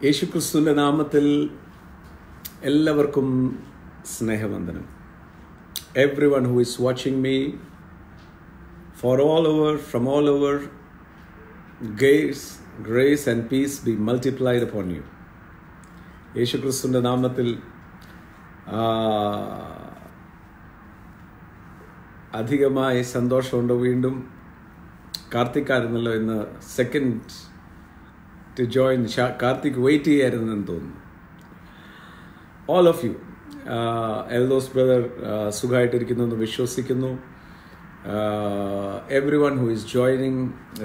യേശുക്രിസ്തുവിൻ്റെ നാമത്തിൽ എല്ലാവർക്കും സ്നേഹവന്ദനം. Everyone who is watching me from all over, grace and peace be multiplied upon you. യേശുക്രിസ്തുവിൻ്റെ നാമത്തിൽ അധികമായി സന്തോഷമുണ്ട്. വീണ്ടും കാർത്തിക്കായിരുന്നല്ലോ ഇന്ന് second to join. Karthik wait ചെയ്യായിരുന്നെന്ന് തോന്നുന്നു. All of you, Eldhose brother സുഖമായിട്ടിരിക്കുന്നു എന്ന് വിശ്വസിക്കുന്നു. Everyone who is joining,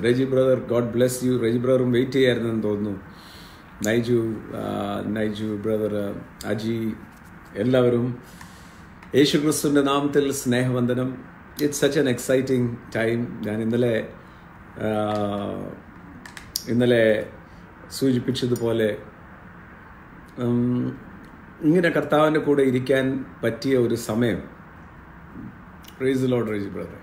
Reji brother, God bless you. റെജി ബ്രദറും വെയിറ്റ് ചെയ്യായിരുന്നെന്ന് തോന്നുന്നു. നൈജു ബ്രദർ, അജി, എല്ലാവരും യേശുക്രിസ്തുവിൻ്റെ നാമത്തിൽ സ്നേഹവന്ദനം. It's such an exciting time. ഞാൻ ഇന്നലെ സൂചിപ്പിച്ചതുപോലെ ഇങ്ങനെ കർത്താവിൻ്റെ കൂടെ ഇരിക്കാൻ പറ്റിയ ഒരു സമയം, praise the Lord Reji brother,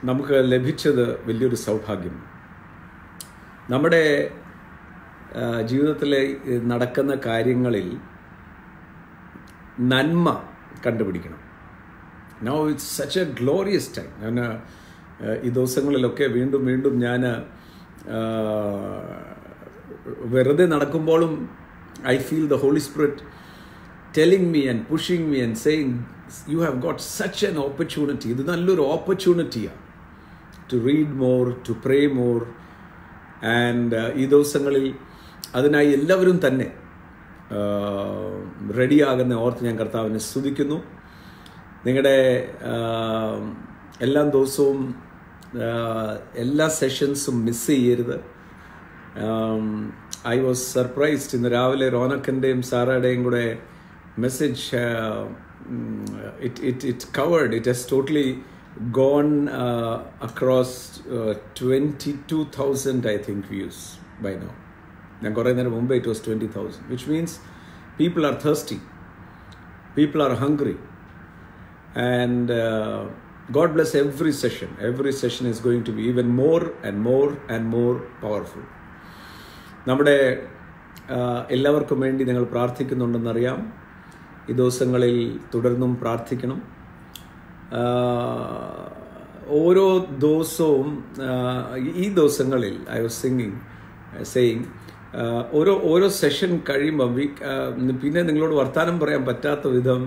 നമുക്ക് ലഭിച്ചത് വലിയൊരു സൗഭാഗ്യം. നമ്മുടെ ജീവിതത്തിലെ നടക്കുന്ന കാര്യങ്ങളിൽ നന്മ കണ്ടുപിടിക്കണം. Now it's such a glorious time. ഞാൻ ഈ ദിവസങ്ങളിലൊക്കെ വീണ്ടും ഞാൻ വെറുതെ നടക്കുമ്പോഴും I feel the holy Spirit telling me and pushing me and saying you have got such an opportunity. ഇത് നല്ലൊരു ഓപ്പർച്യൂണിറ്റിയാണ് to read more, to pray more. And ഈ ദിവസങ്ങളിൽ അതിനായി എല്ലാവരും തന്നെ റെഡിയാകുന്ന ഓർത്ത് ഞാൻ കർത്താവിനെ സ്തുതിക്കുന്നു. നിങ്ങളുടെ എല്ലാ ദിവസവും എല്ലാ സെഷൻസും മിസ് ചെയ്യരുത്. I was surprised. ഇന്ന് രാവിലെ റോനക്കിൻ്റെയും സാറയുടെയും കൂടെ message it covered. It has totally gone across 22,000 I think views by now. ഞാൻ കുറേ നേരം മുമ്പേ it was 20,000, which means people are thirsty, people are hungry, and God bless every session. Every session is going to be even more and more and more powerful. നമ്മുടെ എല്ലാവർക്കും വേണ്ടി നിങ്ങൾ പ്രാർത്ഥിക്കുന്നുണ്ടെന്നറിയാം. ഈ ദിവസങ്ങളിൽ തുടർന്നും പ്രാർത്ഥിക്കണം. ഓരോ ദിവസവും ഈ ദിവസങ്ങളിൽ ഐ വാസ് സെയിങ് ഓരോ സെഷൻ കഴിയുമ്പോൾ പിന്നെ നിങ്ങളോട് വർത്താനം പറയാൻ പറ്റാത്ത വിധം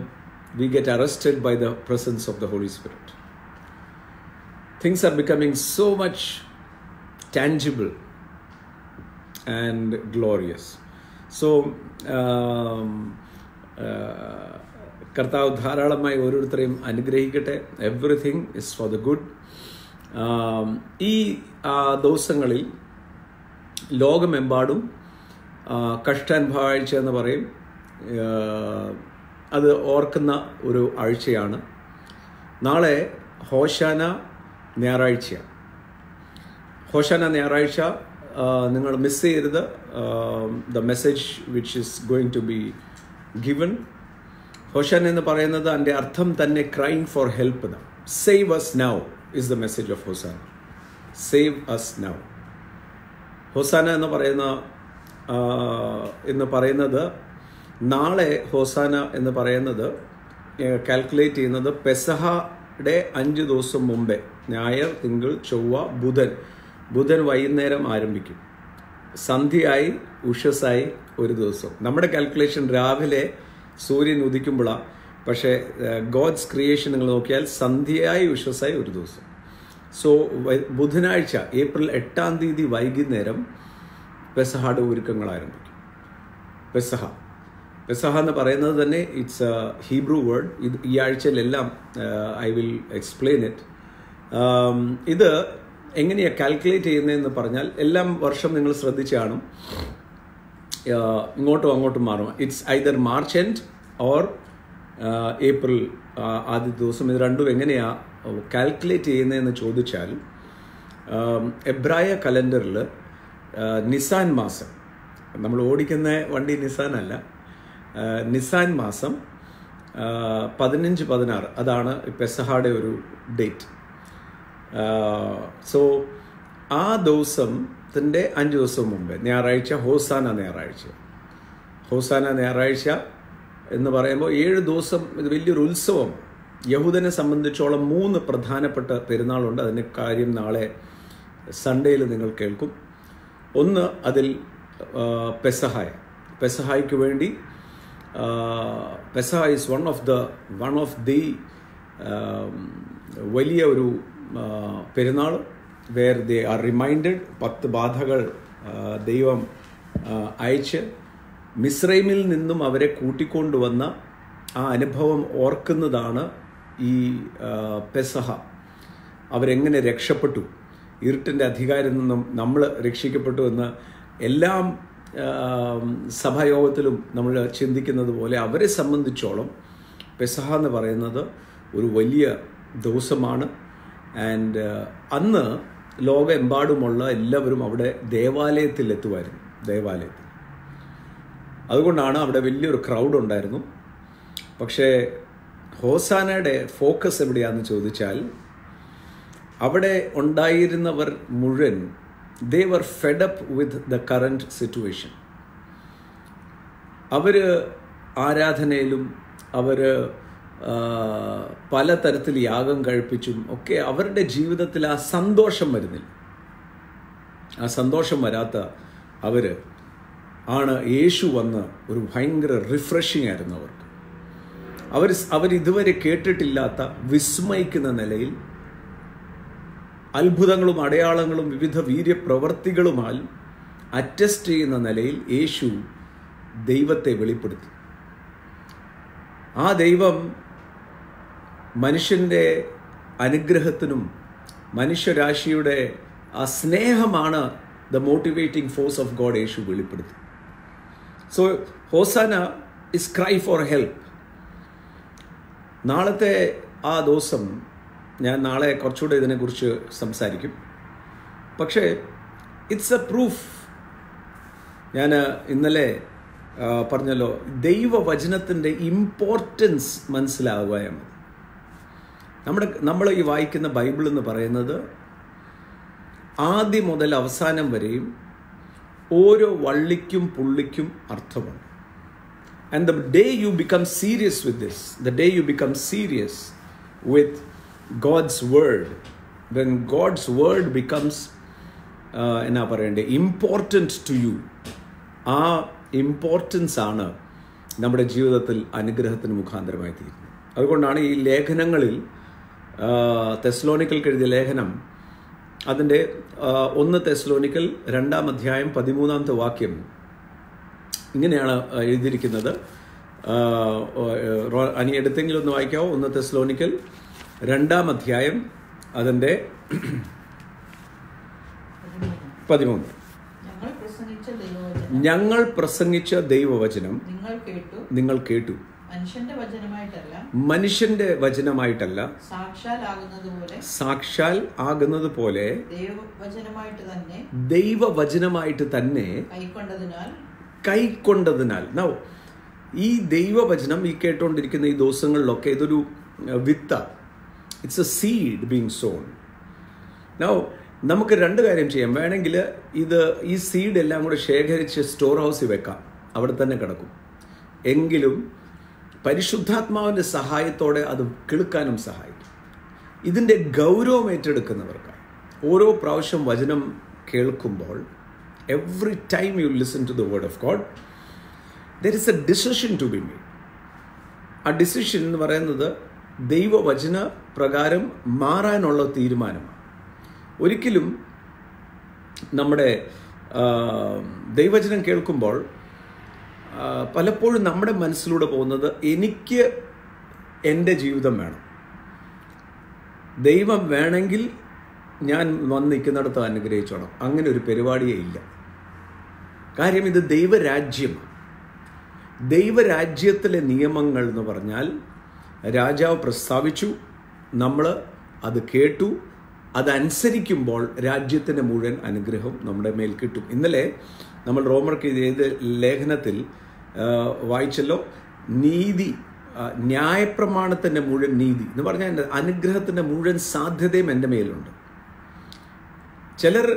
we get arrested by the presence of the Holy Spirit. Things are becoming so much tangible and glorious. So കർത്താവ് ധാരാളമായി ഓരോരുത്തരെയും അനുഗ്രഹിക്കട്ടെ. Everything is for the good. ഈ ദിവസങ്ങളിൽ ലോകമെമ്പാടും കഷ്ടാനുഭവാഴ്ച എന്ന് പറയും. അത് ഓർക്കുന്ന ഒരു ആഴ്ചയാണ്. നാളെ ഹോശാന ഞായറാഴ്ചയാണ്. ഹോശാന ഞായറാഴ്ച നിങ്ങൾ മിസ് ചെയ്യരുത്. The message which is going to be given. ഹോശാന എന്ന് പറയുന്നത് അതിൻ്റെ അർത്ഥം തന്നെ crying for help. Save us now is the message of hosanna. Save us now. ഹോസാന എന്ന് പറയുന്നത് നാളെ ഹോസാന എന്ന് പറയുന്നത് കാൽക്കുലേറ്റ് ചെയ്യുന്നത് പെസഹയുടെ 5 ദിവസം മുമ്പേ, ഞായർ, തിങ്കൾ, ചൊവ്വ, ബുധൻ വൈകുന്നേരം ആരംഭിക്കും. സന്ധ്യയായി ഉഷസായി ഒരു ദിവസം. നമ്മുടെ കാൽക്കുലേഷൻ രാവിലെ സൂര്യൻ ഉദിക്കുമ്പോഴാണ്. പക്ഷേ ഗോഡ്സ് ക്രിയേഷൻ നിങ്ങൾ നോക്കിയാൽ സന്ധ്യയായി ഉഷസായി ഒരു ദിവസം. സോ ബുധനാഴ്ച ഏപ്രിൽ 8-ാം തീയതി വൈകുന്നേരം പെസഹയുടെ ഒരുക്കങ്ങൾ ആരംഭിക്കും. പെസഹ എന്ന് പറയുന്നത് തന്നെ ഇറ്റ്സ് എ ഹീബ്രു വേർഡ്. ഈ ആഴ്ചയിലെല്ലാം ഐ വിൽ എക്സ്പ്ലെയിൻ ഇറ്റ്. ഇത് എങ്ങനെയാണ് കാൽക്കുലേറ്റ് ചെയ്യുന്നതെന്ന് പറഞ്ഞാൽ എല്ലാം വർഷം നിങ്ങൾ ശ്രദ്ധിച്ച് കാണും, ഇങ്ങോട്ടും മാറും. It's either March end or April ആദ്യ ദിവസം. ഇത് രണ്ടും എങ്ങനെയാണ് കാൽക്കുലേറ്റ് ചെയ്യുന്നതെന്ന് ചോദിച്ചാൽ, എബ്രായ കലണ്ടറിൽ നിസാൻ മാസം, നമ്മൾ ഓടിക്കുന്ന വണ്ടി നിസാൻ അല്ല, നിസാൻ മാസം 15-16 അതാണ് പെസഹയുടെ ഒരു ഡേറ്റ്. സോ ആ ദിവസത്തിൻ്റെ 5 ദിവസം മുമ്പേ ഞായറാഴ്ച ഹോസാന ഞായറാഴ്ച. ഹോസാന ഞായറാഴ്ച എന്ന് പറയുമ്പോൾ 7 ദിവസം ഇത് വലിയൊരു ഉത്സവം. യഹൂദനെ സംബന്ധിച്ചോളം 3 പ്രധാനപ്പെട്ട പെരുന്നാളുണ്ട്. അതിൻ്റെ കാര്യം നാളെ സൺഡേയിൽ നിങ്ങൾ കേൾക്കും. ഒന്ന് അതിൽ പെസഹായ്ക്ക് വേണ്ടി പെസഹ ഈസ് വൺ ഓഫ് ദി വലിയ ഒരു പെരുന്നാൾ വേർ ദേ ആർ റിമൈൻഡഡ് 10 ബാധകൾ ദൈവം അയച്ച് മിസ്രൈമിൽ നിന്നും അവരെ കൂട്ടിക്കൊണ്ടുവന്ന ആ അനുഭവം ഓർക്കുന്നതാണ് ഈ പെസഹ. അവരെങ്ങനെ രക്ഷപ്പെട്ടു, ഇരുട്ടിൻ്റെ അധികാരത്തിൽ നിന്നും നമ്മൾ രക്ഷിക്കപ്പെട്ടു എന്ന് എല്ലാം സഭായോഗത്തിലും നമ്മൾ ചിന്തിക്കുന്നത് പോലെ അവരെ സംബന്ധിച്ചോളം പെസഹ എന്ന് പറയുന്നത് ഒരു വലിയ ദിവസമാണ്. ആൻഡ് അന്ന് ലോകമെമ്പാടുമുള്ള എല്ലാവരും അവിടെ ദേവാലയത്തിൽ എത്തുമായിരുന്നു. അതുകൊണ്ടാണ് അവിടെ വലിയൊരു ക്രൗഡ് ഉണ്ടായിരുന്നു. പക്ഷേ ഹോസാനയുടെ ഫോക്കസ് എവിടെയാണെന്ന് ചോദിച്ചാൽ അവിടെ ഉണ്ടായിരുന്നവർ മുഴുവൻ they were fed up with the current situation. അവർ ആരാധനയിലും അവർ പലതരത്തിൽ യാഗം കഴിപ്പിച്ചും ഒക്കെ അവരുടെ ജീവിതത്തിൽ ആ സന്തോഷം വരുന്നില്ല. ആ സന്തോഷം വരാത്ത ആണ് യേശു വന്ന് ഒരു ഭയങ്കര റിഫ്രഷിംഗ് ആയിരുന്നു അവർക്ക്. അവരിതുവരെ കേട്ടിട്ടില്ലാത്ത വിസ്മയിക്കുന്ന നിലയിൽ അത്ഭുതങ്ങളും അടയാളങ്ങളും വിവിധ വീര്യപ്രവർത്തികളുമായി അറ്റസ്റ്റ് ചെയ്യുന്ന നിലയിൽ യേശു ദൈവത്തെ വെളിപ്പെടുത്തി. ആ ദൈവം മനുഷ്യൻ്റെ അനുഗ്രഹത്തിനും മനുഷ്യരാശിയുടെ ആ സ്നേഹമാണ് the motivating force of God യേശു വെളിപ്പെടുത്തി. So hosanna is cry for help. നാളത്തെ ആ ദിവസം ഞാൻ നാളെ കുറച്ചുകൂടെ ഇതിനെക്കുറിച്ച് സംസാരിക്കും. പക്ഷേ ഇറ്റ്സ് എ പ്രൂഫ്. ഞാൻ ഇന്നലെ പറഞ്ഞല്ലോ, ദൈവവചനത്തിൻ്റെ ഇമ്പോർട്ടൻസ് മനസ്സിലാവുകയാണ്. നമ്മൾ ഈ വായിക്കുന്ന ബൈബിൾ എന്ന് പറയുന്നത് ആദ്യം മുതൽ അവസാനം വരെയും ഓരോ വള്ളിക്കും പുള്ളിക്കും അർത്ഥമുണ്ട്. And the day you become serious with this, the day you become serious with God's word, when God's word becomes എന്നാ പറയണ്ടേ ഇമ്പോർട്ടൻറ്റ് ടു യു, ആ ഇമ്പോർട്ടൻസ് ആണ് നമ്മുടെ ജീവിതത്തിൽ അനുഗ്രഹത്തിന് മുഖാന്തരമായി തീരുന്നത്. അതുകൊണ്ടാണ് ഈ ലേഖനങ്ങളിൽ തെസ്സലോനിക്കൽക്ക് എഴുതിയ ലേഖനം അതിൻ്റെ 1 തെസ്സലോനിക്കൽ 2-ാം അധ്യായം 13-ാമത്തെ വാക്യം ഇങ്ങനെയാണ് എഴുതിയിരിക്കുന്നത്. അനി എടുത്തെങ്കിലും ഒന്ന് വായിക്കാവോ? 1 തെസ്സലോനിക്കൽ 2-ാം അധ്യായം അതിൻ്റെ 13. ഞങ്ങൾ പ്രസംഗിച്ച ദൈവവചനം നിങ്ങൾ കേട്ടു, മനുഷ്യന്റെ വചനമായിട്ടല്ല, സാക്ഷാൽ ആകുന്നത് പോലെ ദൈവവചനമായിട്ട് തന്നെ കൈക്കൊണ്ടതിനാൽ. നൗ ഈ ദൈവവചനം ഈ കേട്ടുകൊണ്ടിരിക്കുന്ന ഈ ദിവസങ്ങളിലൊക്കെ ഇതൊരു വിത്ത, it's a seed being sown. Now നമുക്ക് 2 കാര്യം ചെയ്യാം. വേണമെങ്കിൽ ഈ സീഡ് എല്ലാം കൂടെ ശേഖരിച്ച് സ്റ്റോർ ഹൗസിൽ വെക്കാം, അവിടെ തന്നെ കിടക്കും. എങ്കിലും പരിശുദ്ധാത്മാവിൻ്റെ സഹായത്തോടെ അത് കിളുക്കാനും സഹായിക്കും. ഇതിൻ്റെ ഗൗരവം ഏറ്റെടുക്കുന്നവർക്ക് ഓരോ പ്രാവശ്യം വചനം കേൾക്കുമ്പോൾ, every time you listen to the word of God, there is a decision to be made. ആ ഡിസിഷൻ എന്ന് പറയുന്നത് ദൈവവചന പ്രകാരം മാറാനുള്ള തീരുമാനമാണ്. ഒരിക്കലും നമ്മുടെ ദൈവവചനം കേൾക്കുമ്പോൾ പലപ്പോഴും നമ്മുടെ മനസ്സിലൂടെ പോകുന്നത് എനിക്ക് എൻ്റെ ജീവിതം വേണം, ദൈവം വേണമെങ്കിൽ ഞാൻ വന്ന് നിൽക്കുന്നിടത്ത് അനുഗ്രഹിച്ചോണം. അങ്ങനെ ഒരു പരിപാടിയേ ഇല്ല. കാര്യം ഇത് ദൈവരാജ്യമാണ്. ദൈവരാജ്യത്തിലെ നിയമങ്ങൾ എന്ന് പറഞ്ഞാൽ രാജാവ് പ്രസ്താവിച്ചു, നമ്മൾ അത് കേട്ടു, അതനുസരിക്കുമ്പോൾ രാജ്യത്തിൻ്റെ മുഴുവൻ അനുഗ്രഹം നമ്മുടെ മേൽ കിട്ടും. ഇന്നലെ നമ്മൾ റോമർക്ക് എഴുതിയ ലേഖനത്തിൽ വായിച്ചല്ലോ, നീതി, ന്യായപ്രമാണത്തിൻ്റെ മുഴുവൻ നീതി എന്ന് പറഞ്ഞാൽ അനുഗ്രഹത്തിൻ്റെ മുഴുവൻ സാധ്യതയും എൻ്റെ മേലുണ്ട്. ചിലർ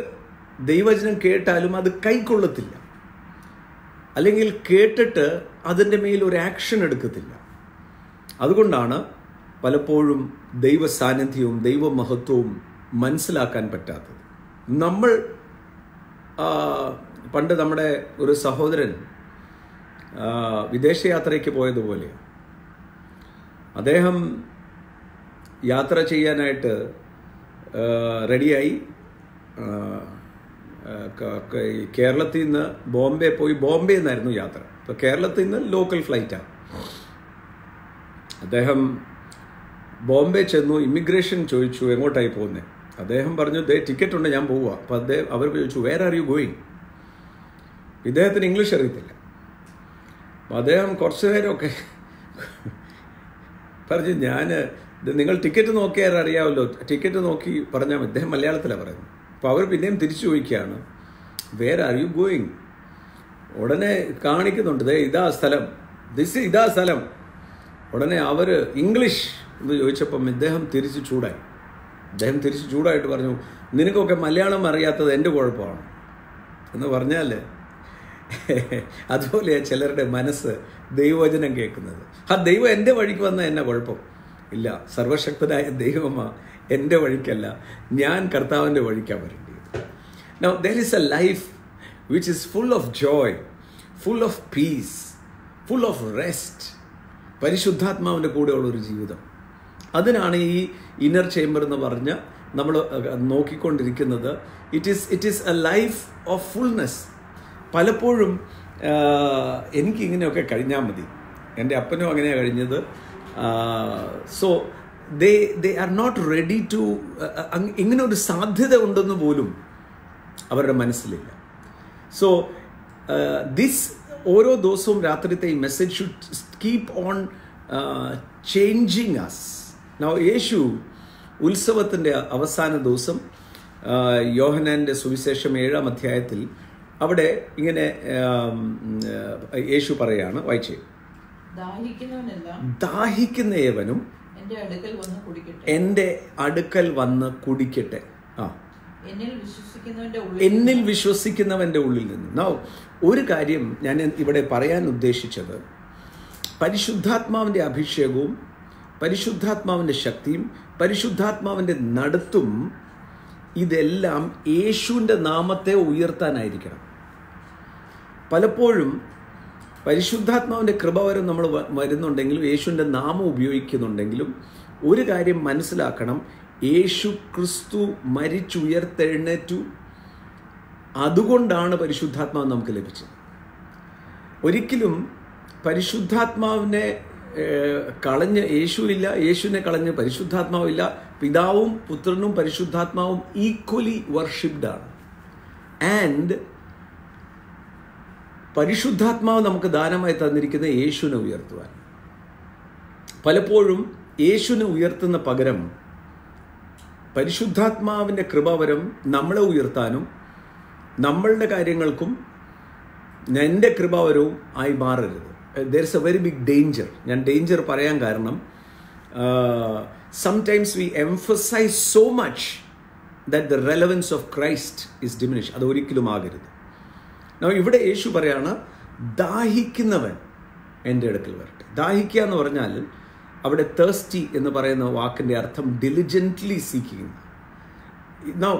ദൈവവചനം കേട്ടാലും അത് കൈക്കൊള്ളത്തില്ല, അല്ലെങ്കിൽ കേട്ടിട്ട് അതിൻ്റെ മേൽ ഒരു ആക്ഷൻ എടുക്കത്തില്ല. അതുകൊണ്ടാണ് പലപ്പോഴും ദൈവ സാന്നിധ്യവും ദൈവമഹത്വവും മനസ്സിലാക്കാൻ പറ്റാത്തത്. നമ്മൾ പണ്ട് നമ്മുടെ ഒരു സഹോദരൻ വിദേശയാത്രയ്ക്ക് പോയതുപോലെ അദ്ദേഹം യാത്ര ചെയ്യാനായിട്ട് റെഡിയായി. കേരളത്തിൽ നിന്ന് ബോംബെ പോയി, ബോംബെ നിന്നായിരുന്നു യാത്ര. അപ്പോൾ കേരളത്തിൽ നിന്ന് ലോക്കൽ ഫ്ലൈറ്റാണ്. അദ്ദേഹം ബോംബെ ചെന്നു, ഇമിഗ്രേഷൻ ചോദിച്ചു എങ്ങോട്ടായി പോകുന്നത്. അദ്ദേഹം പറഞ്ഞു ടിക്കറ്റ് ഉണ്ട്, ഞാൻ പോവുക. അപ്പോൾ അവർ ചോദിച്ചു വേർ ആർ യു ഗോയിങ്. ഇദ്ദേഹത്തിന് ഇംഗ്ലീഷ് അറിയത്തില്ല. അപ്പോൾ അദ്ദേഹം കുറച്ച് നേരമൊക്കെ പറഞ്ഞു നിങ്ങൾ ടിക്കറ്റ് നോക്കിയാൽ അറിയാമല്ലോ, ടിക്കറ്റ് നോക്കി പറഞ്ഞാൽ മതി. അദ്ദേഹം മലയാളത്തിലാണ് പറയുന്നത്. അപ്പോൾ അവർ പിന്നെയും തിരിച്ചു ചോദിക്കുകയാണ് വേർ ആർ യു ഗോയിങ്. ഉടനെ കാണിക്കുന്നുണ്ട് ഇതാ സ്ഥലം, ഇതാ സ്ഥലം. ഉടനെ അവർ ഇംഗ്ലീഷ് എന്ന് ചോദിച്ചപ്പം ഇദ്ദേഹം തിരിച്ച് ചൂടായിട്ട് പറഞ്ഞു നിനക്കൊക്കെ മലയാളം അറിയാത്തത് എൻ്റെ കുഴപ്പമാണ് എന്ന് പറഞ്ഞാൽ അതുപോലെ ചിലരുടെ മനസ്സ് ദൈവവചനം കേൾക്കുന്നത്. ദൈവം എൻ്റെ വഴിക്ക് വന്നാൽ എന്നെ കുഴപ്പം ഇല്ല, സർവശക്തനായ ദൈവമാ എൻ്റെ വഴിക്കല്ല, ഞാൻ കർത്താവിൻ്റെ വഴിക്കാണ് വരേണ്ടത്. Now there is a life which is full of joy, full of peace, full of rest. പരിശുദ്ധാത്മാവിൻ്റെ കൂടെയുള്ളൊരു ജീവിതം. അതിനാണ് ഈ ഇന്നർ ചേംബർ എന്ന് പറഞ്ഞ് നമ്മൾ നോക്കിക്കൊണ്ടിരിക്കുന്നത്. It is a life of fullness. പലപ്പോഴും എനിക്കിങ്ങനെയൊക്കെ കഴിഞ്ഞാൽ മതി, എൻ്റെ അപ്പനും അങ്ങനെയാണ് കഴിഞ്ഞത്. So they are not ready to ഇങ്ങനെ ഒരു സാധ്യത ഉണ്ടെന്ന് പോലും അവരുടെ മനസ്സിലില്ല. സോ ദിസ് ഓരോ ദിവസവും രാത്രിത്തെ ഈ message should keep on changing us. Now യേശു ഉത്സവത്തിൻ്റെ അവസാന ദിവസം യോഹന്നാൻ്റെ സുവിശേഷം 7-ാം അധ്യായത്തിൽ അവിടെ ഇങ്ങനെ യേശു പറയാണ്, വായിച്ചേ, ദാഹിക്കുന്ന ഏവനും എൻ്റെ അടുക്കൽ വന്ന് കുടിക്കട്ടെ. എന്നിൽ വിശ്വസിക്കുന്നവൻ്റെ ഉള്ളിൽ നിന്ന്. നൗ ഒരു കാര്യം ഞാൻ ഇവിടെ പറയാൻ ഉദ്ദേശിച്ചത്, പരിശുദ്ധാത്മാവിൻ്റെ അഭിഷേകവും പരിശുദ്ധാത്മാവിൻ്റെ ശക്തിയും പരിശുദ്ധാത്മാവിൻ്റെ നടത്തും ഇതെല്ലാം യേശുവിൻ്റെ നാമത്തെ ഉയർത്താനായിരിക്കണം. പലപ്പോഴും പരിശുദ്ധാത്മാവിൻ്റെ കൃപവരം നമ്മൾ വരുന്നുണ്ടെങ്കിലും യേശുവിൻ്റെ നാമം ഉപയോഗിക്കുന്നുണ്ടെങ്കിലും ഒരു കാര്യം മനസ്സിലാക്കണം, യേശു ക്രിസ്തു മരിച്ചുയർത്തെഴുന്നേറ്റു, അതുകൊണ്ടാണ് പരിശുദ്ധാത്മാവ് നമുക്ക് ലഭിച്ചത്. ഒരിക്കലും പരിശുദ്ധാത്മാവിനെ കളഞ്ഞ് യേശുവില്ല, യേശുവിനെ കളഞ്ഞ് പരിശുദ്ധാത്മാവില്ല. പിതാവും പുത്രനും പരിശുദ്ധാത്മാവും ഈക്വലി വർഷിപ്ഡ് ആണ്. ആൻഡ് പരിശുദ്ധാത്മാവ് നമുക്ക് ദാനമായി തന്നിരിക്കുന്ന യേശുവിനെ ഉയർത്തുവാൻ. പലപ്പോഴും യേശുവിനെ ഉയർത്തുന്ന പകരം പരിശുദ്ധാത്മാവിൻ്റെ കൃപാവരം നമ്മളെ ഉയർത്താനും നമ്മളുടെ കാര്യങ്ങൾക്കും എൻ്റെ കൃപാവരവും ആയി മാറരുത്. There is a very big danger. ഞാൻ ഡേഞ്ചർ പറയാൻ കാരണം, sometimes we emphasize so much that the relevance of Christ is diminish. അത് ഒരിക്കലും ആകരുത്. ഇവിടെ യേശു പറയാണ്, ദാഹിക്കുന്നവൻ എൻ്റെ അടുക്കൽ വരട്ടെ. ദാഹിക്കുക എന്ന് പറഞ്ഞാൽ അവിടെ തേഴ്സ്റ്റി എന്ന് പറയുന്ന വാക്കിൻ്റെ അർത്ഥം diligently seeking. Now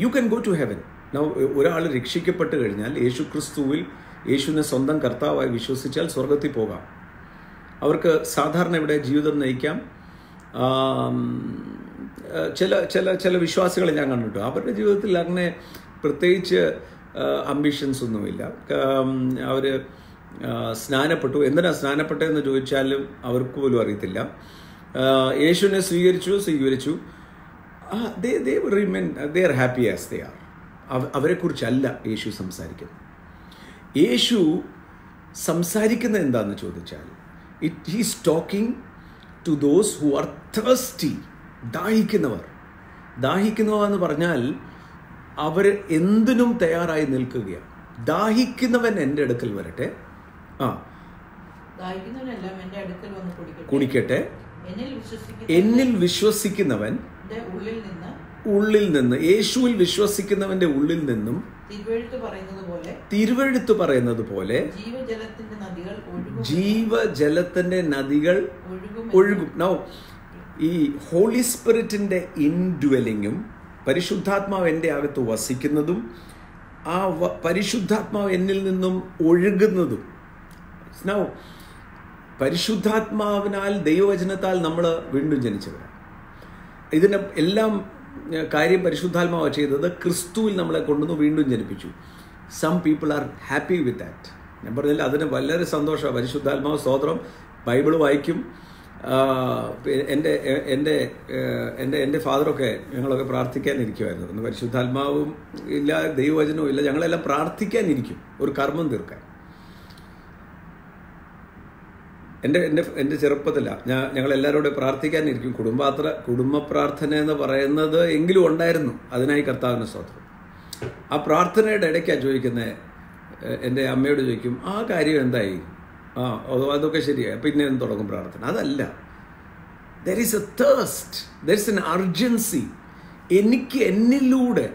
you can go to heaven. Now ഒരാൾ രക്ഷിക്കപ്പെട്ട് കഴിഞ്ഞാൽ യേശു ക്രിസ്തുവിൽ യേശുവിനെ സ്വന്തം കർത്താവായി വിശ്വസിച്ചാൽ സ്വർഗത്തിൽ പോകാം. അവർക്ക് സാധാരണ ഇവിടെ ജീവിതം നയിക്കാം. ചില വിശ്വാസികളെ ഞാൻ കണ്ടിട്ടു, അവരുടെ ജീവിതത്തിൽ അങ്ങനെ പ്രത്യേകിച്ച് അംബിഷൻസ് ഒന്നുമില്ല. അവർ സ്നാനപ്പെട്ടു, എന്തിനാണ് സ്നാനപ്പെട്ടതെന്ന് ചോദിച്ചാലും അവർക്ക് പോലും അറിയത്തില്ല. യേശുവിനെ സ്വീകരിച്ചു. they remain, they are happy as they are. അവരെക്കുറിച്ചല്ല യേശു സംസാരിക്കുന്നത്. യേശു സംസാരിക്കുന്നത് എന്താണെന്ന് ചോദിച്ചാൽ, he's talking to those who are thirsty. ദാഹിക്കുന്നവർ എന്ന് പറഞ്ഞാൽ അവർ എന്തിനും തയ്യാറായി നിൽക്കുകയാണ്. ദാഹിക്കുന്നവൻ എൻ്റെ അടുക്കൽ വരട്ടെ, കുടിക്കട്ടെ. എന്നിൽ വിശ്വസിക്കുന്നവൻ ഉള്ളിൽ നിന്ന്, യേശുവിൽ വിശ്വസിക്കുന്നവന്റെ ഉള്ളിൽ നിന്നും തിരുവെഴുത്ത് പറയുന്നത് പോലെ ജീവജലത്തിന്റെ നദികൾ ഒഴുകും. നൗ ഈ ഹോളി സ്പിരിറ്റിന്റെ ഇൻഡ്വെല്ലിങ്ങും പരിശുദ്ധാത്മാവ് എൻ്റെ അകത്ത് വസിക്കുന്നതും ആ പരിശുദ്ധാത്മാവ് എന്നിൽ നിന്നും ഒഴുകുന്നതും. നൗ പരിശുദ്ധാത്മാവിനാൽ ദൈവവചനത്താൽ നമ്മൾ വീണ്ടും ജനിച്ചവരാണ്. ഇതിന് എല്ലാം കാര്യം പരിശുദ്ധാത്മാവ് ചെയ്തത് ക്രിസ്തുവിൽ നമ്മളെ കൊണ്ടുവന്ന് വീണ്ടും ജനിപ്പിച്ചു. Some people are happy with that. ഞാൻ പറഞ്ഞില്ല, അതിന് വളരെ സന്തോഷമാണ്. പരിശുദ്ധാത്മാവ് സ്തോത്രം. ബൈബിൾ വായിക്കും. എൻ്റെ ഫാദറൊക്കെ ഞങ്ങളൊക്കെ പ്രാർത്ഥിക്കാനിരിക്കുമായിരുന്നു. ഒന്ന് പരിശുദ്ധാത്മാവും ഇല്ല, ദൈവവചനവും ഇല്ല, ഞങ്ങളെല്ലാം പ്രാർത്ഥിക്കാനിരിക്കും ഒരു കർമ്മം തീർക്കാൻ. എൻ്റെ ചെറുപ്പത്തില ഞങ്ങളെല്ലാവരോടും പ്രാർത്ഥിക്കാനിരിക്കും. കുടുംബ പ്രാർത്ഥന എന്ന് പറയുന്നത് എങ്കിലും ഉണ്ടായിരുന്നു. അതിനായി കർത്താവിന് സ്തോത്രം. ആ പ്രാർത്ഥനയുടെ ഇടയ്ക്കാണ് ചോദിക്കുന്നത്, എൻ്റെ അമ്മയോട് ചോദിക്കും, ആ കാര്യം എന്തായി? അതൊക്കെ ശരിയായി, പിന്നെ തുടങ്ങും പ്രാർത്ഥന. അതല്ല, there is a thirst, there is an urgency. എനിക്ക് എന്നിലൂടെ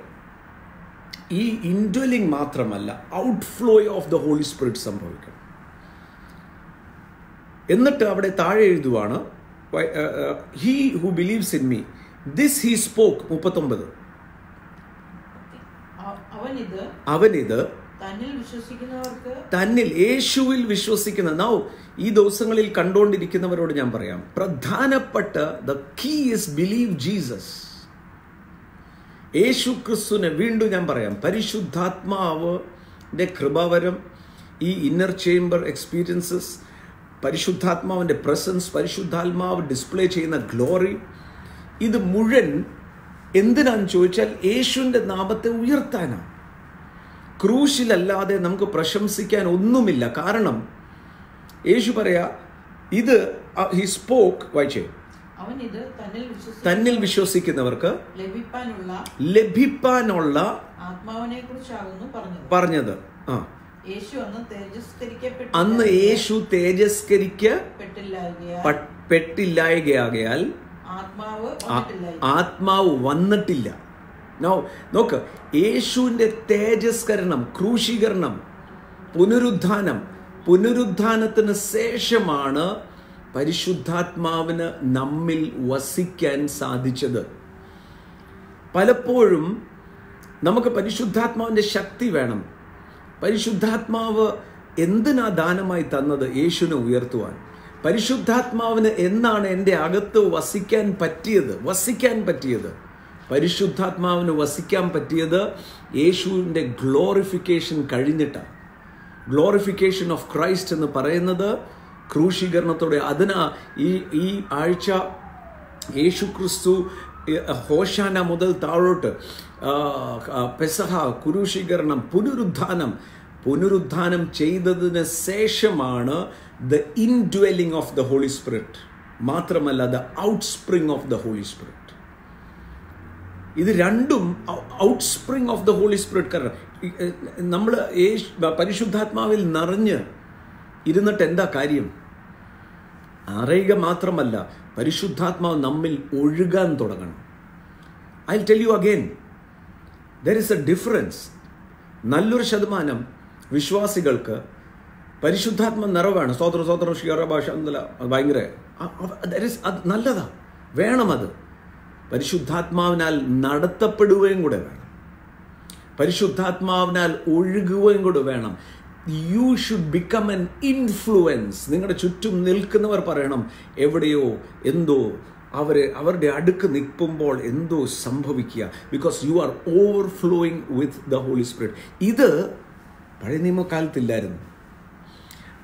ഈ ഇൻഡ്വെല്ലിംഗ് മാത്രമല്ല, outflow of the holy Spirit സംഭവിക്കണം. എന്നിട്ട് അവിടെ താഴെ എഴുതുവാണ്, he who believes in me this he spoke. 39 അവനിത് തന്നിൽ യേശുവിൽ വിശ്വസിക്കുന്ന നൗ ഈ ദിവസങ്ങളിൽ കണ്ടുകൊണ്ടിരിക്കുന്നവരോട് ഞാൻ പറയാം, പ്രധാനപ്പെട്ട the key is believe Jesus. യേശു ക്രിസ്തുവിനെ വീണ്ടും ഞാൻ പറയാം, പരിശുദ്ധാത്മാവിൻ്റെ കൃപാവരം, ഈ ഇന്നർ ചേംബർ എക്സ്പീരിയൻസസ്, പരിശുദ്ധാത്മാവിൻ്റെ പ്രസൻസ്, പരിശുദ്ധാത്മാവ് ഡിസ്പ്ലേ ചെയ്യുന്ന ഗ്ലോറി, ഇത് മുഴുവൻ എന്തിനാന്ന് ചോദിച്ചാൽ യേശുവിൻ്റെ നാമത്തെ ഉയർത്താനാണ്. ക്രൂശിലല്ലാതെ നമുക്ക് പ്രശംസിക്കാൻ ഒന്നുമില്ല. കാരണം യേശു പറയാ, ഇത് ഹി സ്പോക്ക്, വായിച്ചേ, തന്നിൽ വിശ്വസിക്കുന്നവർക്ക് ലഭിപ്പാനുള്ള പറഞ്ഞത്. അന്ന് യേശു തേജസ്കരിക്കപ്പെട്ടില്ലായകയാൽ ആത്മാവ് വന്നിട്ടില്ല. നോക്ക്, യേശുവിൻ്റെ തേജസ്കരണം, ക്രൂശീകരണം, പുനരുദ്ധാനത്തിന് ശേഷമാണ് പരിശുദ്ധാത്മാവിന് നമ്മിൽ വസിക്കാൻ സാധിച്ചത്. പലപ്പോഴും നമുക്ക് പരിശുദ്ധാത്മാവിൻ്റെ ശക്തി വേണം. പരിശുദ്ധാത്മാവ് എന്തിനാ ദാനമായി തന്നത്? യേശുവിനെ ഉയർത്തുവാൻ. പരിശുദ്ധാത്മാവിന് എന്നാണ് എൻ്റെ അകത്ത് വസിക്കാൻ പറ്റിയത്? പരിശുദ്ധാത്മാവിന് വസിക്കാൻ പറ്റിയത് യേശുവിൻ്റെ ഗ്ലോറിഫിക്കേഷൻ കഴിഞ്ഞിട്ടാണ്. ഗ്ലോറിഫിക്കേഷൻ ഓഫ് ക്രൈസ്റ്റ് എന്ന് പറയുന്നത് ക്രൂശീകരണത്തോടെ. അതിനാ ഈ ആഴ്ച യേശു ക്രിസ്തു ഹോശാന മുതൽ താഴോട്ട് പെസഹ, ക്രൂശീകരണം, പുനരുദ്ധാനം ചെയ്തതിന് ശേഷമാണ് the indwelling of the holy Spirit. മാത്രമല്ല the outspring of the holy Spirit. ഇത് രണ്ടും outspring of the holy Spirit. കാരണം നമ്മൾ പരിശുദ്ധാത്മാവിൽ നിറഞ്ഞ് ഇരുന്നിട്ട് എന്താ കാര്യം? അറിയുക മാത്രമല്ല, പരിശുദ്ധാത്മാവ് നമ്മിൽ ഒഴുകാൻ തുടങ്ങണം. I tell you again, there is A difference. നല്ലൊരു ശതമാനം വിശ്വാസികൾക്ക് പരിശുദ്ധാത്മ നിറവാണ്. സ്വതന്ത്രം ഷിയറ ഭാഷ ഭയങ്കര അത് നല്ലതാ, വേണം. അത് പരിശുദ്ധാത്മാവിനാൽ നടത്തപ്പെടുകയും കൂടെ വേണം, പരിശുദ്ധാത്മാവിനാൽ ഒഴുകുകയും കൂടെ വേണം. You should become an influence. നിങ്ങളുടെ ചുറ്റും നിൽക്കുന്നവർ പറയണം, എവിടെയോ എന്തോ അവരുടെ അടുക്ക് നിൽക്കുമ്പോൾ എന്തോ സംഭവിക്കുക. Because you are overflowing with the holy Spirit. ഇത് പഴയ നിയമകാലത്തില്ലായിരുന്നു.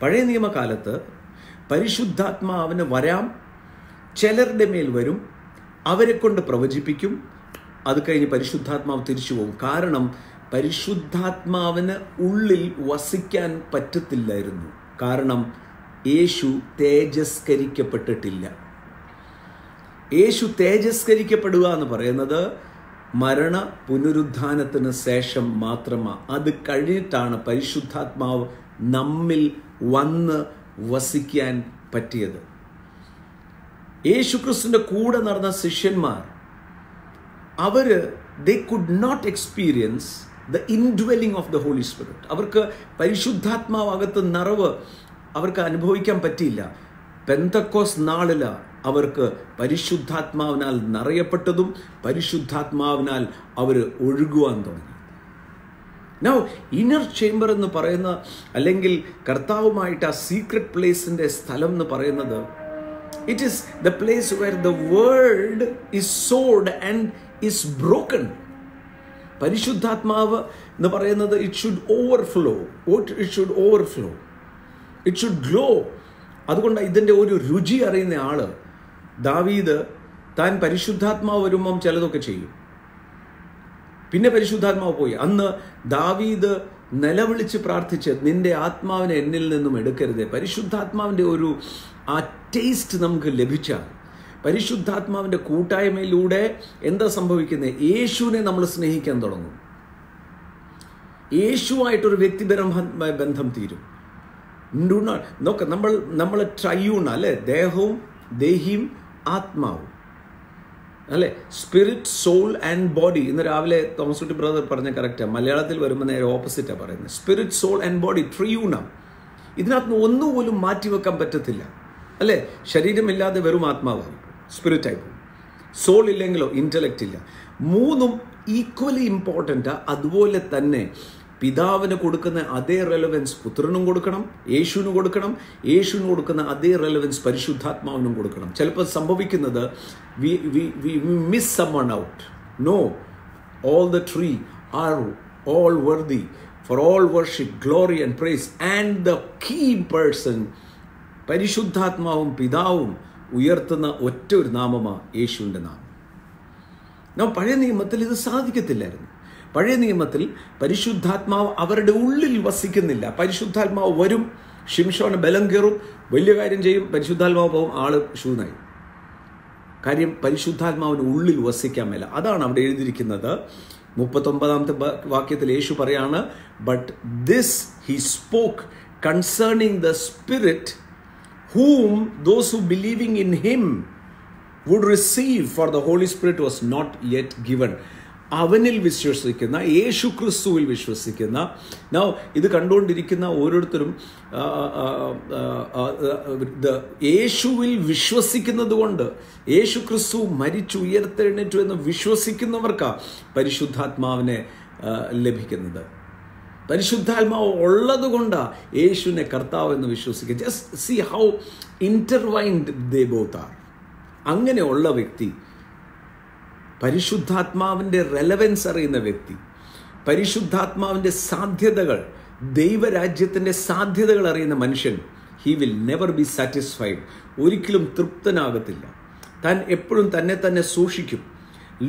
പഴയ നിയമകാലത്ത് പരിശുദ്ധാത്മാവിന് വരാം, ചിലരുടെ മേൽ വരും, അവരെ കൊണ്ട് പ്രവചിപ്പിക്കും, അത് കഴിഞ്ഞ് പരിശുദ്ധാത്മാവ് തിരിച്ചു പോകും. കാരണം പരിശുദ്ധാത്മാവിന് ഉള്ളിൽ വസിക്കാൻ പറ്റത്തില്ലായിരുന്നു. കാരണം യേശു തേജസ്കരിക്കപ്പെട്ടിട്ടില്ല. യേശു തേജസ്കരിക്കപ്പെടുക എന്ന് പറയുന്നത് മരണ പുനരുദ്ധാനത്തിന് ശേഷം മാത്രമാണ്. അത് കഴിഞ്ഞിട്ടാണ് പരിശുദ്ധാത്മാവ് നമ്മിൽ വന്ന് വസിക്കാൻ പറ്റിയത്. യേശുക്രിസ്തുവിൻ്റെ കൂടെ നടന്ന ശിഷ്യന്മാർ they could not experience the indwelling of the Holy Spirit. അവർക്ക് പരിശുദ്ധാത്മാവ് അകത്ത് നിറവ് അവർക്ക് അനുഭവിക്കാൻ പറ്റിയില്ല. പെന്തക്കോസ് നാളിൽ അവർക്ക് പരിശുദ്ധാത്മാവിനാൽ നിറയപ്പെട്ടതും പരിശുദ്ധാത്മാവിനാൽ അവർ ഒഴുകുവാൻ തുടങ്ങി. നൗ ഇന്നർ ചേംബർ എന്ന് പറയുന്ന, അല്ലെങ്കിൽ കർത്താവുമായിട്ട് ആ സീക്രട്ട് പ്ലേസിൻ്റെ സ്ഥലം എന്ന് പറയുന്നത്, it is the place where the word is sowed and is broken. പരിശുദ്ധാത്മാവ് എന്ന് പറയുന്നത് it should overflow, it should glow. അതുകൊണ്ട് ഇതിൻ്റെ ഒരു രുചി അറിയുന്ന ആള് ദാവീദ് താൻ പരിശുദ്ധാത്മാവ് വരുമ്പം ചിലതൊക്കെ ചെയ്യും. പിന്നെ പരിശുദ്ധാത്മാവ് പോയി. അന്ന് ദാവീദ് നിലവിളിച്ച് പ്രാർത്ഥിച്ച്, നിന്റെ ആത്മാവിനെ എന്നിൽ നിന്നും എടുക്കരുതേ. പരിശുദ്ധാത്മാവിൻ്റെ ഒരു ആ ടേസ്റ്റ് നമുക്ക് ലഭിച്ചാൽ, പരിശുദ്ധാത്മാവിൻ്റെ കൂട്ടായ്മയിലൂടെ എന്താ സംഭവിക്കുന്നത്? യേശുവിനെ നമ്മൾ സ്നേഹിക്കാൻ തുടങ്ങും. യേശുവായിട്ടൊരു വ്യക്തിപരമായ ബന്ധം തീരും. നോക്ക, നമ്മൾ ട്രയൂൺ അല്ലേ, ദേഹവും ദേഹിയും ആത്മാവും അല്ലേ, സ്പിരിറ്റ്, സോൾ ആൻഡ് ബോഡി. ഇന്ന് രാവിലെ തോമസ് കുട്ടി ബ്രദർ പറഞ്ഞ കറക്റ്റാണ്. മലയാളത്തിൽ വരുമ്പോൾ നേരെ ഓപ്പോസിറ്റാണ് പറയുന്നത്. സ്പിരിറ്റ്, സോൾ ആൻഡ് ബോഡി ട്രിയൂണാണ്. ഇതിനകത്ത് ഒന്നുപോലും മാറ്റിവെക്കാൻ പറ്റത്തില്ല അല്ലേ. ശരീരമില്ലാതെ വെറും ആത്മാവായി, സ്പിരിറ്റായി പോകും. സോൾ ഇല്ലെങ്കിലോ ഇൻ്റലക്റ്റ് ഇല്ല. മൂന്നും ഈക്വലി ഇമ്പോർട്ടൻ്റാണ്. അതുപോലെ തന്നെ പിതാവിന് കൊടുക്കുന്ന അതേ റെലവൻസ് പുത്രനും കൊടുക്കണം, യേശുവിന് കൊടുക്കണം. യേശുവിന് കൊടുക്കുന്ന അതേ റെലവൻസ് പരിശുദ്ധാത്മാവിനും കൊടുക്കണം. ചിലപ്പോൾ സംഭവിക്കുന്നത് we miss someone out. No, all the three are all worthy for all worship, glory and praise. And the key person, പരിശുദ്ധാത്മാവും പിതാവും ഉയർത്തുന്ന ഒറ്റ ഒരു നാമമാണ് യേശുവിൻ്റെ നാമം. പഴയ നിയമത്തിൽ ഇത് സാധിക്കത്തില്ലായിരുന്നു. പഴയ നിയമത്തിൽ പരിശുദ്ധാത്മാവ് അവരുടെ ഉള്ളിൽ വസിക്കുന്നില്ല. പരിശുദ്ധാത്മാവ് വരും, ശിംഷോന് ബലം കയറും, വലിയ കാര്യം ചെയ്യും, പരിശുദ്ധാത്മാവ് പോകും, ആള് ശൂനായി. കാര്യം പരിശുദ്ധാത്മാവിന് ഉള്ളിൽ വസിക്കാൻ മേല. അതാണ് അവിടെ എഴുതിയിരിക്കുന്നത്. 39ാമത്തെ വാക്യത്തിൽ യേശു പറയാണ്, but this he spoke concerning the spirit whom those who believing in him would receive, for the Holy Spirit was not yet given. അവനിൽ വിശ്വസിക്കുന്ന, യേശു ക്രിസ്തുവിൽ വിശ്വസിക്കുന്ന, ഇത് കണ്ടുകൊണ്ടിരിക്കുന്ന ഓരോരുത്തരും യേശുവിൽ വിശ്വസിക്കുന്നത് കൊണ്ട്, യേശു ക്രിസ്തു മരിച്ചു ഉയർത്തെഴുന്നേറ്റു എന്ന് വിശ്വസിക്കുന്നവർക്കാണ് പരിശുദ്ധാത്മാവിനെ ലഭിക്കുന്നത്. പരിശുദ്ധാത്മാവ് ഉള്ളത് കൊണ്ടാണ് യേശുവിനെ കർത്താവ് എന്ന് വിശ്വസിക്കുക. Just see how intertwined they both are. അങ്ങനെയുള്ള വ്യക്തി, പരിശുദ്ധാത്മാവിൻ്റെ റെലവൻസ് അറിയുന്ന വ്യക്തി, പരിശുദ്ധാത്മാവിൻ്റെ സാധ്യതകൾ, ദൈവരാജ്യത്തിൻ്റെ സാധ്യതകൾ അറിയുന്ന മനുഷ്യൻ, he will never be satisfied. ഒരിക്കലും തൃപ്തനാകത്തില്ല. താൻ എപ്പോഴും തന്നെ സൂക്ഷിക്കും.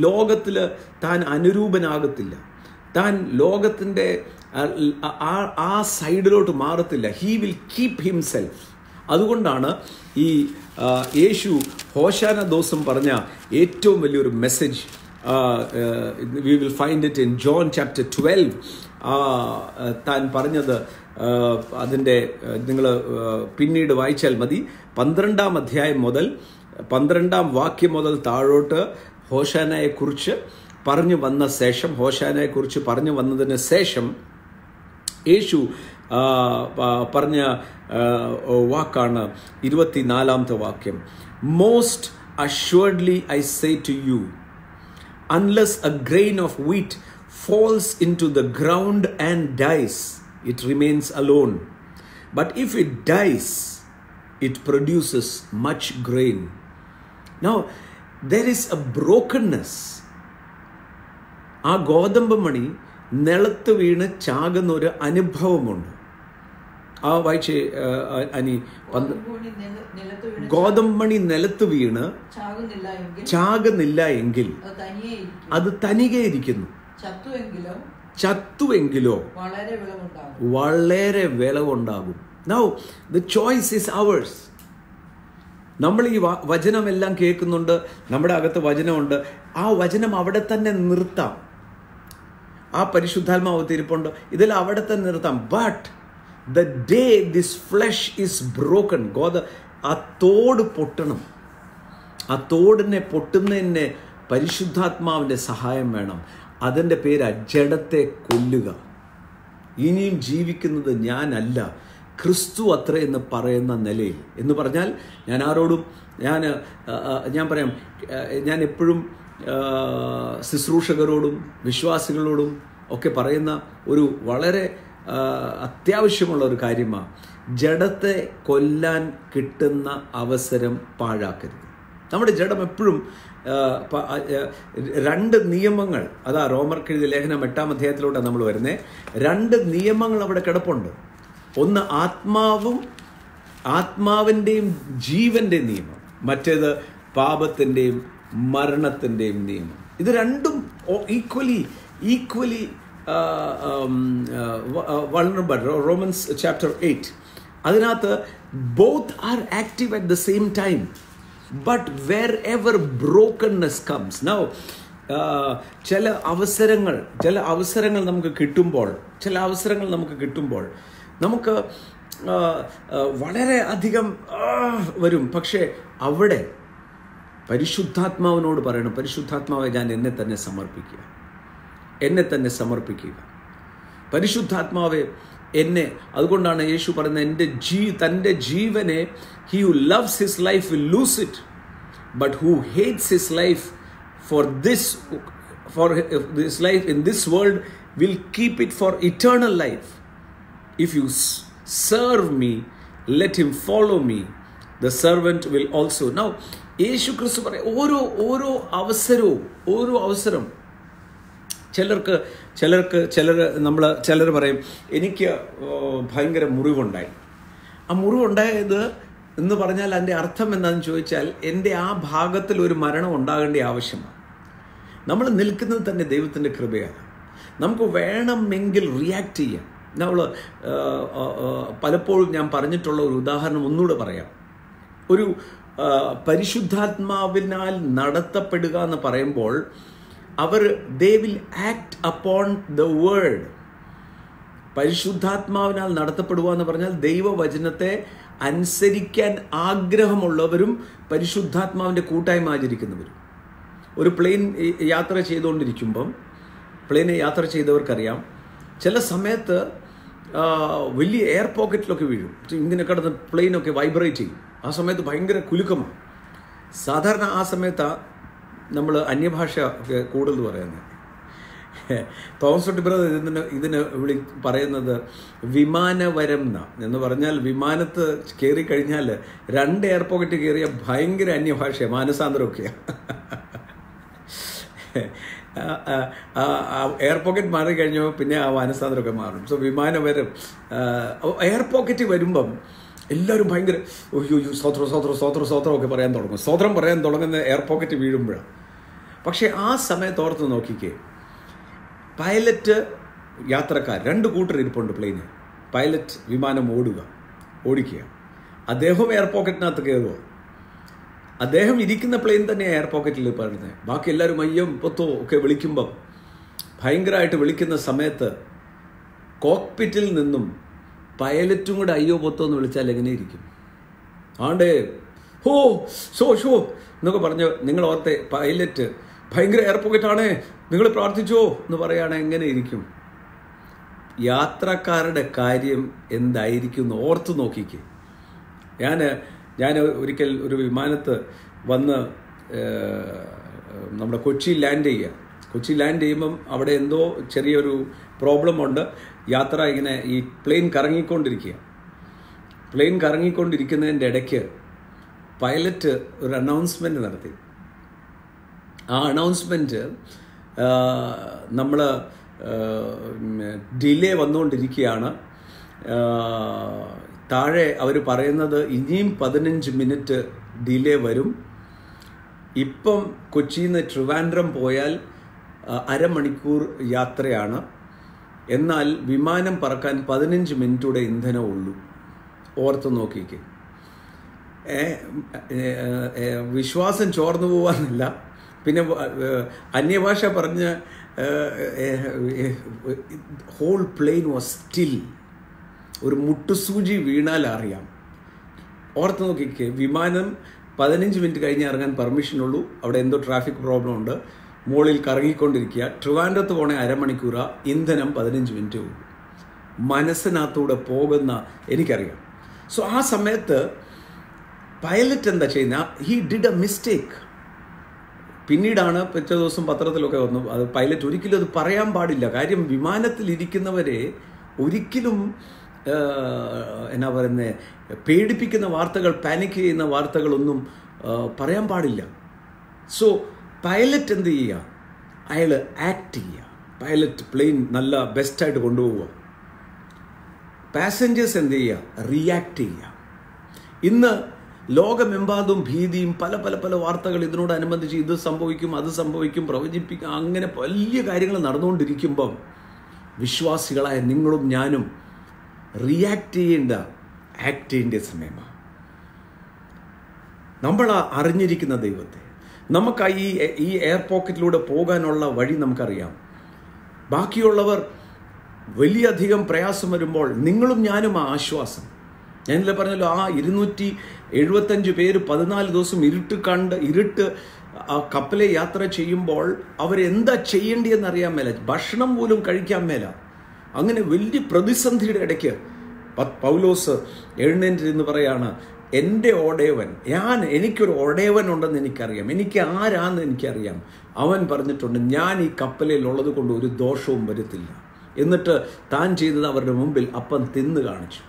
ലോകത്തിൽ താൻ അനുരൂപനാകത്തില്ല. താൻ ലോകത്തിൻ്റെ ആ സൈഡിലോട്ട് മാറത്തില്ല. He will keep himself. അതുകൊണ്ടാണ് ഈ യേശു ഹോശാന ദിവസം പറഞ്ഞ ഏറ്റവും വലിയൊരു message, we will find it in John chapter 12. താൻ പറഞ്ഞത് അതിൻ്റെ നിങ്ങൾ പിന്നീട് വായിച്ചാൽ മതി. 12ാം അധ്യായം മുതൽ 12ാം വാക്യം മുതൽ താഴോട്ട് ഹോശാനയെക്കുറിച്ച് പറഞ്ഞു വന്ന ശേഷം, ഹോശാനയെക്കുറിച്ച് പറഞ്ഞു വന്നതിന് ശേഷം യേശു പറഞ്ഞ വാക്കാണ് 24ാമത്തെ വാക്യം. Most assuredly I say to you, unless a grain of wheat falls into the ground and dies, it remains alone. But if it dies, it produces much grain. Now, there is a brokenness. ആ ഗോതമ്പ് മണി നിലത്ത് വീണ് ചാകുന്ന ഒരു അനുഭവമുണ്ട്. ആ വായിച്ച് അനി, ഗോതമ്പ് മണി നിലത്ത് വീണ് ചാകുന്നില്ല എങ്കിൽ അത് തനികെ ഇരിക്കുന്നു. ചത്തുവെങ്കിലോ വളരെ വിളവുണ്ടാകും. Now the choice is ours. നമ്മൾ ഈ വചനമെല്ലാം കേൾക്കുന്നുണ്ട്, നമ്മുടെ അകത്ത് വചനമുണ്ട്. ആ വചനം അവിടെ തന്നെ നിർത്താം. ആ പരിശുദ്ധാത്മാവ് തിരുപ്പുണ്ട്, ഇതിൽ അവിടെ തന്നെ നിർത്താം. But the day this flesh is broken, God, ആ തോട് പൊട്ടണം. ആ തോടിനെ പൊട്ടുന്നതിനെ പരിശുദ്ധാത്മാവിൻ്റെ സഹായം വേണം. അതിൻ്റെ പേര് ജഡത്തെ കൊല്ലുക. ഇനിയും ജീവിക്കുന്നത് ഞാനല്ല, ക്രിസ്തു അത്ര എന്ന് പറയുന്ന നിലയിൽ. എന്ന് പറഞ്ഞാൽ ഞാൻ ആരോടും ഞാൻ പറയാം, ഞാൻ എപ്പോഴും ശുശ്രൂഷകരോടും വിശ്വാസികളോടും ഒക്കെ പറയുന്ന ഒരു വളരെ അത്യാവശ്യമുള്ള ഒരു കാര്യമാണ്, ജഡത്തെ കൊല്ലാൻ കിട്ടുന്ന അവസരം പാഴാക്കരുത്. നമ്മുടെ ജഡം എപ്പോഴും 2 നിയമങ്ങൾ, അതാ റോമർക്കെഴുതിയ ലേഖനം 8-ാം അധ്യായത്തിലോട്ടാണ് നമ്മൾ വരുന്നത്. 2 നിയമങ്ങൾ അവിടെ കിടപ്പുണ്ട്. ഒന്ന് ആത്മാവിൻ്റെയും ജീവൻ്റെയും നിയമം, മറ്റേത് പാപത്തിൻ്റെയും മരണത്തിൻ്റെയും നിയമം. ഇത് രണ്ടും ഈക്വലി vulnerable. Romans chapter 8, അതിനകത്ത് both are active at the same time, but wherever brokenness comes. Now ചില അവസരങ്ങൾ നമുക്ക് കിട്ടുമ്പോൾ നമുക്ക് വളരെ അധികം വരും. പക്ഷേ അവിടെ പരിശുദ്ധാത്മാവിനോട് പറയണം, പരിശുദ്ധാത്മാവെ ഞാൻ എന്നെ തന്നെ സമർപ്പിക്കുക. പരിശുദ്ധാത്മാവെ എന്നെ, അതുകൊണ്ടാണ് യേശു പറയുന്നത്, തൻ്റെ ജീവനെ, he who loves his life will lose it, but who hates his life for this life in this world will keep it for eternal life. If you serve me, let him follow me. The servant will also. Now യേശു ക്രിസ്തു പറയും, ഓരോ അവസരം ചിലർ പറയും, എനിക്ക് ഭയങ്കര മുറിവുണ്ടായി. ആ മുറിവുണ്ടായത് എന്ന് പറഞ്ഞാൽ അതിൻ്റെ അർത്ഥം എന്താണെന്ന് ചോദിച്ചാൽ, എൻ്റെ ആ ഭാഗത്തിൽ ഒരു മരണം ഉണ്ടാകേണ്ട ആവശ്യമാണ്. നമ്മൾ നിൽക്കുന്നത് തന്നെ ദൈവത്തിൻ്റെ കൃപയാണ്. നമുക്ക് വേണമെങ്കിൽ റിയാക്ട് ചെയ്യാം. നമ്മൾ പലപ്പോഴും ഞാൻ പറഞ്ഞിട്ടുള്ള ഒരു ഉദാഹരണം ഒന്നുകൂടെ പറയാം. ഒരു പരിശുദ്ധാത്മാവിനാൽ നടത്തപ്പെടുക എന്ന് പറയുമ്പോൾ they will act upon the word. പരിശുദ്ധാത്മാവിനാൽ നടത്തപ്പെടുക എന്ന് പറഞ്ഞാൽ ദൈവവചനത്തെ അനുസരിക്കാൻ ആഗ്രഹമുള്ളവരും പരിശുദ്ധാത്മാവിൻ്റെ കൂട്ടായ്മ ആചരിക്കുന്നവരും. ഒരു പ്ലെയിൻ യാത്ര ചെയ്തവർക്കറിയാം, ചില സമയത്ത് വലിയ എയർ പോക്കറ്റിലൊക്കെ വീഴും. ഇങ്ങനെ കിടന്ന് പ്ലെയിനൊക്കെ വൈബ്രേറ്റ് ചെയ്യും. ആ സമയത്ത് ഭയങ്കര കുലുക്കമാണ്. സാധാരണ ആ സമയത്താണ് നമ്മൾ അന്യഭാഷ കൂടുതൽ പറയുന്നത്. തോമസ് തൊട്ടി ബ്രദർ ഇതിന് പറയുന്നത് വിമാനവരം എന്ന് പറഞ്ഞാൽ, വിമാനത്ത് കയറി കഴിഞ്ഞാൽ 2 എയർ പോക്കറ്റ് കയറിയ ഭയങ്കര അന്യഭാഷയാണ്, മാനസാന്തരമൊക്കെയാണ്. എയർ പോക്കറ്റ് മാറി കഴിഞ്ഞാൽ പിന്നെ ആ മാനസാന്തരമൊക്കെ മാറും. സോ വിമാനവരം, എയർ പോക്കറ്റ് വരുമ്പം എല്ലാവരും ഭയങ്കര സ്വത്രം ഒക്കെ പറയാൻ തുടങ്ങും. സ്വത്രം പറയാൻ തുടങ്ങുന്ന എയർ പോക്കറ്റ് വീഴുമ്പോഴാണ്. പക്ഷേ ആ സമയത്ത് ഓർത്ത് നോക്കിക്കേ, പൈലറ്റ്, യാത്രക്കാർ 2 കൂട്ടർ ഇരിപ്പുണ്ട് പ്ലെയിന്. പൈലറ്റ് വിമാനം ഓടിക്കുക, അദ്ദേഹം എയർ പോക്കറ്റിനകത്ത് കയറുക. അദ്ദേഹം ഇരിക്കുന്ന പ്ലെയിൻ തന്നെ എയർ പോക്കറ്റിൽ പറയുന്നത്. ബാക്കി എല്ലാവരും അയ്യം പൊത്തോ ഒക്കെ വിളിക്കുമ്പം, ഭയങ്കരമായിട്ട് വിളിക്കുന്ന സമയത്ത് കോക്പിറ്റിൽ നിന്നും പൈലറ്റും കൂടെ അയ്യോ പൊത്തോ എന്ന് വിളിച്ചാൽ എങ്ങനെ ഇരിക്കും? ആണ്ടേ ഷോ എന്നൊക്കെ പറഞ്ഞ് നിങ്ങൾ ഓർത്തെ, പൈലറ്റ് ഭയങ്കര എയർ പോക്കറ്റാണേ, നിങ്ങൾ പ്രാർത്ഥിച്ചോ എന്ന് പറയുകയാണെങ്കിൽ എങ്ങനെ ഇരിക്കും? യാത്രക്കാരുടെ കാര്യം എന്തായിരിക്കും എന്ന് ഓർത്ത് നോക്കിക്കേ. ഞാൻ ഒരിക്കൽ ഒരു വിമാനത്ത് വന്ന് നമ്മുടെ കൊച്ചി ലാൻഡ് ചെയ്യുമ്പം അവിടെ എന്തോ ചെറിയൊരു പ്രോബ്ലമുണ്ട്. യാത്ര ഇങ്ങനെ ഈ പ്ലെയിൻ കറങ്ങിക്കൊണ്ടിരിക്കുന്നതിൻ്റെ ഇടയ്ക്ക് പൈലറ്റ് ഒരു അനൗൺസ്മെൻറ്റ് നടത്തി. ആ അനൗൺസ്മെൻറ്റ് നമ്മൾ ഡിലേ വന്നുകൊണ്ടിരിക്കുകയാണ്. താഴെ അവർ പറയുന്നത് ഇനിയും 15 മിനിറ്റ് ഡിലേ വരും. ഇപ്പം കൊച്ചിയിൽ നിന്ന് ട്രിവാൻഡ്രം പോയാൽ അരമണിക്കൂർ യാത്രയാണ്. എന്നാൽ വിമാനം പറക്കാൻ 15 മിനിറ്റൂടെ ഇന്ധനം ഉള്ളൂ. ഓർത്ത് നോക്കിക്കേ. വിശ്വാസം ചോർന്നു പോവാന്നില്ല, പിന്നെ അന്യഭാഷ പറഞ്ഞ ഹോൾ പ്ലെയിൻ വാസ് സ്റ്റിൽ. ഒരു മുട്ടുസൂചി വീണാൽ അറിയാം. ഓർത്ത് നോക്കിക്കേ, വിമാനം 15 മിനിറ്റ് കഴിഞ്ഞ് ഇറങ്ങാൻ പെർമിഷനുള്ളൂ. അവിടെ എന്തോ ട്രാഫിക് പ്രോബ്ലം ഉണ്ട്. മുകളിൽ കറങ്ങിക്കൊണ്ടിരിക്കുക. ട്രിവാൻഡ്രത്ത് പോണേ അരമണിക്കൂറാ, ഇന്ധനം 15 മിനിറ്റേ ഉള്ളൂ. മനസ്സിനകത്തൂടെ പോകുന്ന എനിക്കറിയാം. സോ ആ സമയത്ത് പൈലറ്റ് എന്താ ചെയ്യുന്ന, ഹി ഡിഡ് എ മിസ്റ്റേക്ക്. പിന്നീടാണ് പിറ്റേ ദിവസം പത്രത്തിലൊക്കെ വന്നു, അത് പൈലറ്റ് ഒരിക്കലും അത് പറയാൻ പാടില്ല. കാര്യം വിമാനത്തിലിരിക്കുന്നവരെ ഒരിക്കലും എന്നാ പറയുന്നത്, പേടിപ്പിക്കുന്ന വാർത്തകൾ, പാനിക് ചെയ്യുന്ന വാർത്തകളൊന്നും പറയാൻ പാടില്ല. സോ പൈലറ്റ് എന്ത് ചെയ്യുക, അയാൾ ആക്ട് ചെയ്യുക. പൈലറ്റ് പ്ലെയിൻ നല്ല ബെസ്റ്റായിട്ട് കൊണ്ടുപോവുക. പാസഞ്ചേഴ്സ് എന്ത് ചെയ്യുക, റിയാക്ട് ചെയ്യുക. ഇന്ന് ലോകമെമ്പാടും ഭീതിയും പല പല പല വാർത്തകൾ ഇതിനോടനുബന്ധിച്ച് ഇത് സംഭവിക്കും, അത് സംഭവിക്കും, പ്രവചിപ്പിക്കും, അങ്ങനെ വലിയ കാര്യങ്ങൾ നടന്നുകൊണ്ടിരിക്കുമ്പം വിശ്വാസികളായ നിങ്ങളും ഞാനും റിയാക്ട് ചെയ്യേണ്ട, ആക്ട് ചെയ്യേണ്ട സമയമാണ്. നമ്മൾ അറിഞ്ഞിരിക്കുന്ന ദൈവത്തെ, നമുക്ക് ഈ എയർ പോക്കറ്റിലൂടെ പോകാനുള്ള വഴി നമുക്കറിയാം. ബാക്കിയുള്ളവർ വലിയധികം പ്രയാസം വരുമ്പോൾ നിങ്ങളും ഞാനും ആ ആശ്വാസം. ഞാനില്ല പറഞ്ഞല്ലോ, ആ 275 പേര് 14 ദിവസം ഇരുട്ട് ആ കപ്പലെ യാത്ര ചെയ്യുമ്പോൾ അവരെന്താ ചെയ്യേണ്ടിയെന്ന് അറിയാൻ മേല, ഭക്ഷണം പോലും കഴിക്കാൻ മേല. അങ്ങനെ വലിയ പ്രതിസന്ധിയുടെ ഇടയ്ക്ക് പൗലോസ് എഴുന്നേറ്റ് പറയാണ്, എൻ്റെ ഓടയവൻ, എനിക്കൊരു ഓടയവൻ ഉണ്ടെന്ന് എനിക്കറിയാം, എനിക്ക് ആരാന്ന് എനിക്കറിയാം. അവൻ പറഞ്ഞിട്ടുണ്ട്, ഞാൻ ഈ കപ്പലിൽ ഉള്ളത് കൊണ്ട് ഒരു ദോഷവും വരുത്തില്ല. എന്നിട്ട് താൻ ചെയ്തത് അവരുടെ മുമ്പിൽ അപ്പം തിന്ന് കാണിച്ചു.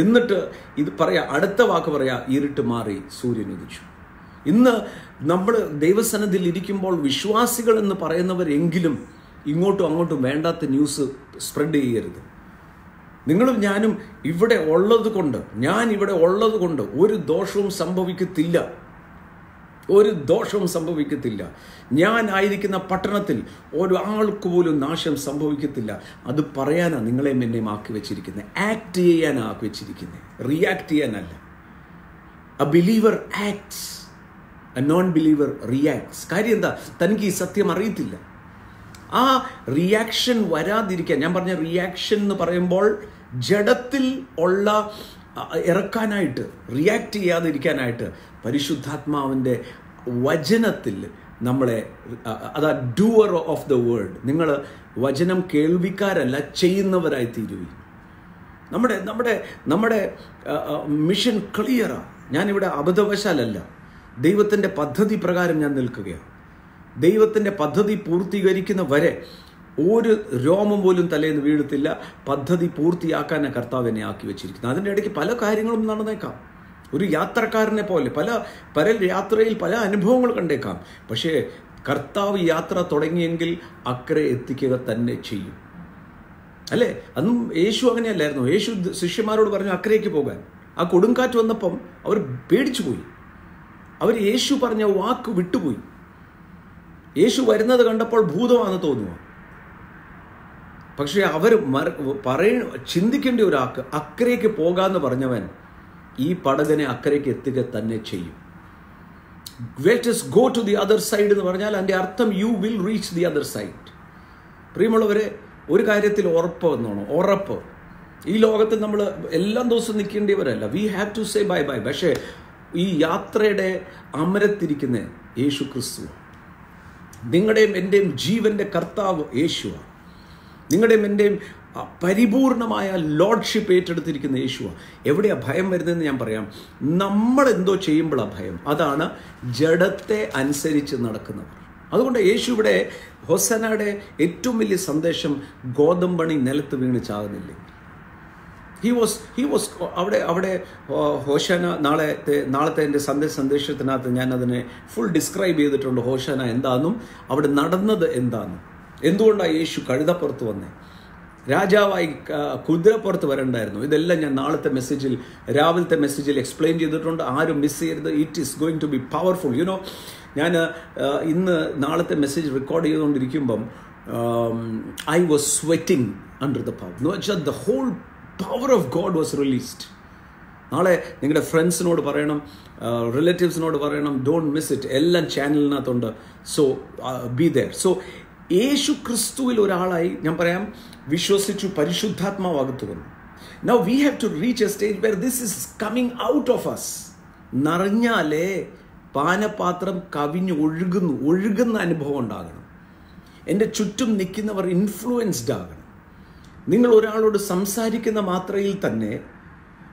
എന്നിട്ട് ഇത് പറയാ, അടുത്ത വാക്ക് പറയാ, ഇരുട്ട് മാറി സൂര്യൻ ഉദിച്ചു. ഇന്ന് നമ്മൾ ദൈവസന്നിധിയിൽ ഇരിക്കുമ്പോൾ വിശ്വാസികൾ എന്ന് പറയുന്നവരെങ്കിലും ഇങ്ങോട്ടും അങ്ങോട്ടും വേണ്ടാത്ത ന്യൂസ് സ്പ്രെഡ് ചെയ്യരുത്. നിങ്ങളും ഞാനും ഇവിടെ ഉള്ളത് കൊണ്ട് ഒരു ദോഷവും സംഭവിക്കത്തില്ല. ഒരു ദോഷവും സംഭവിക്കത്തില്ല. ഞാൻ ആയിരിക്കുന്ന പട്ടണത്തിൽ ഒരാൾക്ക് പോലും നാശം സംഭവിക്കത്തില്ല. അത് പറയാനാണ് നിങ്ങളെയും എന്നെയും ആക്കി വെച്ചിരിക്കുന്നത്. ആക്ട് ചെയ്യാനാണ് ആക്കി വെച്ചിരിക്കുന്നത്, റിയാക്ട് ചെയ്യാനല്ല. A believer acts, a non believer reacts. കാര്യം എന്താ, തനിക്ക് ഈ സത്യം അറിയത്തില്ല. ആ റിയാക്ഷൻ വരാതിരിക്കാൻ, ഞാൻ പറഞ്ഞ റിയാക്ഷൻ എന്ന് പറയുമ്പോൾ ജഡത്തിൽ ഉള്ള ഇറക്കാനായിട്ട്, റിയാക്ട് ചെയ്യാതിരിക്കാനായിട്ട് പരിശുദ്ധാത്മാവിൻ്റെ വചനത്തിൽ നമ്മളെ, അതാ ഡൂവർ ഓഫ് ദ വേർഡ്. നിങ്ങൾ വചനം കേൾവിക്കാരല്ല, ചെയ്യുന്നവരായി തീരുകയും. നമ്മുടെ മിഷൻ ക്ലിയറാണ്. ഞാനിവിടെ അബദ്ധവശാലല്ല, ദൈവത്തിൻ്റെ പദ്ധതി പ്രകാരം ഞാൻ നിൽക്കുകയാണ്. ദൈവത്തിൻ്റെ പദ്ധതി പൂർത്തീകരിക്കുന്ന വരെ ഒരു രോമം പോലും തലേന്ന് വീഴത്തില്ല. പദ്ധതി പൂർത്തിയാക്കാൻ കർത്താവ് എന്നെ ആക്കി വെച്ചിരിക്കുന്നത്. അതിൻ്റെ ഇടയ്ക്ക് പല കാര്യങ്ങളും നടന്നേക്കാം. ഒരു യാത്രക്കാരനെ പോലെ പല യാത്രയിൽ പല അനുഭവങ്ങൾ കണ്ടേക്കാം. പക്ഷേ കർത്താവ് യാത്ര തുടങ്ങിയെങ്കിൽ അക്കരെ എത്തിക്കുക തന്നെ ചെയ്യും, അല്ലേ? അന്നും യേശു അങ്ങനെയല്ലായിരുന്നു. യേശു ശിഷ്യന്മാരോട് പറഞ്ഞു അക്കരയ്ക്ക് പോകാൻ. ആ കൊടുങ്കാറ്റ് വന്നപ്പം അവർ പേടിച്ചു പോയി. അവർ യേശു പറഞ്ഞ വാക്ക് വിട്ടുപോയി. യേശു വരുന്നത് കണ്ടപ്പോൾ ഭൂതമാണെന്ന് തോന്നുക. പക്ഷേ അവർ ചിന്തിക്കേണ്ട ഒരാൾക്ക് അക്കരയ്ക്ക് പോകാമെന്ന് പറഞ്ഞവൻ ഈ പടകനെ അക്കരയ്ക്ക് എത്തുക തന്നെ ചെയ്യും. Let us go to the other side എന്ന് പറഞ്ഞാൽ അതിൻ്റെ അർത്ഥം you will reach the other side. പ്രിയമുള്ളവരെ, ഒരു കാര്യത്തിൽ ഉറപ്പ്. ഈ ലോകത്തിൽ നമ്മൾ എല്ലാ ദിവസവും നിൽക്കേണ്ടിയവരല്ല. We have to say bye bye. പക്ഷേ ഈ യാത്രയുടെ അമരത്തിരിക്കുന്ന യേശു ക്രിസ്തു, നിങ്ങളുടെയും എൻ്റെയും ജീവൻ്റെ കർത്താവ് യേശുവാണ്. നിങ്ങളുടെയും എൻ്റെയും പരിപൂർണമായ ലോർഡ്ഷിപ്പ് ഏറ്റെടുത്തിരിക്കുന്ന യേശുവാണ്. എവിടെയാണ് ഭയം വരുന്നതെന്ന് ഞാൻ പറയാം. നമ്മളെന്തോ ചെയ്യുമ്പോഴാണ് ഭയം. അതാണ് ജഡത്തെ അനുസരിച്ച് നടക്കുന്നവർ. അതുകൊണ്ട് യേശു ഇവിടെ ഹോസനയുടെ ഏറ്റവും വലിയ സന്ദേശം ഗോതമ്പണി നിലത്ത് വീണ് ചാകുന്നില്ലേ. ഹി വാസ് അവിടെ ഹോശന നാളത്തെ എൻ്റെ സന്ദേശത്തിനകത്ത് ഞാൻ അതിനെ ഫുൾ ഡിസ്ക്രൈബ് ചെയ്തിട്ടുണ്ട്. ഹോശന എന്താണെന്നും അവിടെ നടന്നത് എന്താണെന്നും, എന്തുകൊണ്ടാണ് യേശു കഴുതപ്പുറത്ത് വന്നേ, രാജാവായി കുതിരപ്പുറത്ത് വരണ്ടായിരുന്നു. ഇതെല്ലാം ഞാൻ രാവിലത്തെ മെസ്സേജിൽ എക്സ്പ്ലെയിൻ ചെയ്തിട്ടുണ്ട്. ആരും മിസ് ചെയ്യരുത്. It is going to be powerful. ഞാൻ ഇന്ന് നാളത്തെ മെസ്സേജ് റെക്കോർഡ് ചെയ്തുകൊണ്ടിരിക്കുമ്പം I was sweating under the power. എന്ന് വെച്ചാൽ the whole power of God was released. നാളെ നിങ്ങളുടെ ഫ്രണ്ട്സിനോട് പറയണം, റിലേറ്റീവ്സിനോട് പറയണം, ഡോണ്ട് മിസ് ഇറ്റ്. എല്ലാം ചാനലിനകത്തുണ്ട്. So be there. സോ യേശു ക്രിസ്തുവിൽ ഒരാളായി ഞാൻ പറയാം വിശ്വസിച്ചു, പരിശുദ്ധാത്മാവ് അകത്തു വന്നു. Now we have to reach a stage where this is coming out of us. നിറഞ്ഞാലേ പാനപാത്രം കവിഞ്ഞ് ഒഴുകുന്ന അനുഭവം ഉണ്ടാകണം. എൻ്റെ ചുറ്റും നിൽക്കുന്നവർ ഇൻഫ്ലുവൻസ്ഡ് ആകണം. നിങ്ങൾ ഒരാളോട് സംസാരിക്കുന്ന മാത്രയിൽ തന്നെ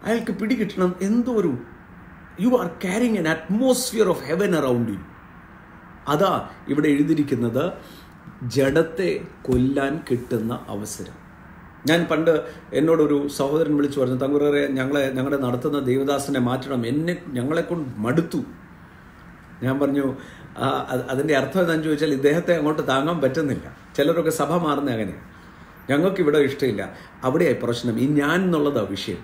അയാൾക്ക് പിടികിട്ടണം, എന്തോ ഒരു you are carrying N atmosphere of heaven around U. അതാ ഇവിടെ എഴുതിയിരിക്കുന്നത്, ജഡത്തെ കൊല്ലാൻ കിട്ടുന്ന അവസരം. ഞാൻ പണ്ട് എന്നോടൊരു സഹോദരൻ വിളിച്ചു പറഞ്ഞു, തങ്കുറേ ഞങ്ങളുടെ നടത്തുന്ന ദേവദാസനെ മാറ്റണം, ഞങ്ങളെക്കൊണ്ട് മടുത്തു. ഞാൻ പറഞ്ഞു അതിൻ്റെ അർത്ഥം എന്താണെന്ന് ചോദിച്ചാൽ ഇദ്ദേഹത്തെ അങ്ങോട്ട് താങ്ങാൻ പറ്റുന്നില്ല. ചിലരൊക്കെ സഭ മാറുന്ന അങ്ങനെ. ഞങ്ങൾക്കിവിടെ ഇഷ്ടമില്ല. അവിടെയായി പ്രശ്നം. ഈ ഞാൻ എന്നുള്ളതാണ് വിഷയം.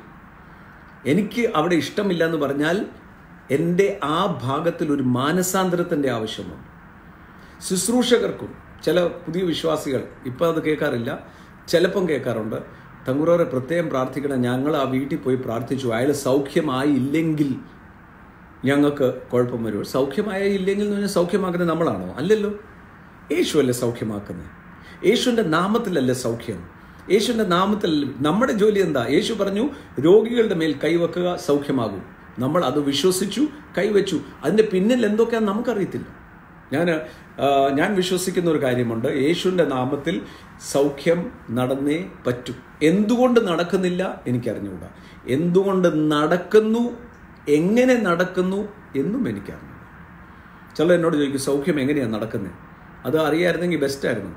എനിക്ക് അവിടെ ഇഷ്ടമില്ല എന്ന് പറഞ്ഞാൽ എൻ്റെ ആ ഭാഗത്തിൽ ഒരു മാനസാന്തരത്തിൻ്റെ ആവശ്യമുണ്ട്. ശുശ്രൂഷകർക്കും ചില പുതിയ വിശ്വാസികൾ ഇപ്പം അത് കേൾക്കാറില്ല, ചിലപ്പം കേൾക്കാറുണ്ട്, തങ്കുറോറെ പ്രത്യേകം പ്രാർത്ഥിക്കണം, ഞങ്ങൾ ആ വീട്ടിൽ പോയി പ്രാർത്ഥിച്ചു, അയാൾ സൗഖ്യമായില്ലെങ്കിൽ ഞങ്ങൾക്ക് കുഴപ്പം വരുമോ? സൗഖ്യമായില്ലെങ്കിൽ എന്ന് പറഞ്ഞാൽ സൗഖ്യമാക്കുന്നത് നമ്മളാണോ? അല്ലല്ലോ, യേശുവല്ലേ സൗഖ്യമാക്കുന്നത്. യേശുവിൻ്റെ നാമത്തിലല്ലേ സൗഖ്യം. യേശുവിൻ്റെ നാമത്തിൽ നമ്മുടെ ജോലി എന്താ? യേശു പറഞ്ഞു രോഗികളുടെ മേൽ കൈവെക്കുക, സൗഖ്യമാകും. നമ്മൾ അത് വിശ്വസിച്ചു, കൈവച്ചു. അതിൻ്റെ പിന്നിൽ എന്തൊക്കെയാണെന്ന് നമുക്കറിയത്തില്ല. ഞാൻ വിശ്വസിക്കുന്ന ഒരു കാര്യമുണ്ട്, യേശുവിൻ്റെ നാമത്തിൽ സൗഖ്യം നടന്നേ പറ്റൂ. എന്തുകൊണ്ട് നടക്കുന്നില്ല എനിക്കറിഞ്ഞുകൂടാ. എന്തുകൊണ്ട് നടക്കുന്നു, എങ്ങനെ നടക്കുന്നു എന്നും എനിക്കറിഞ്ഞു. ചിലർ എന്നോട് ചോദിക്കും സൗഖ്യം എങ്ങനെയാണ് നടക്കുന്നത്. അത് അറിയാമായിരുന്നെങ്കിൽ ബെസ്റ്റായിരുന്നു.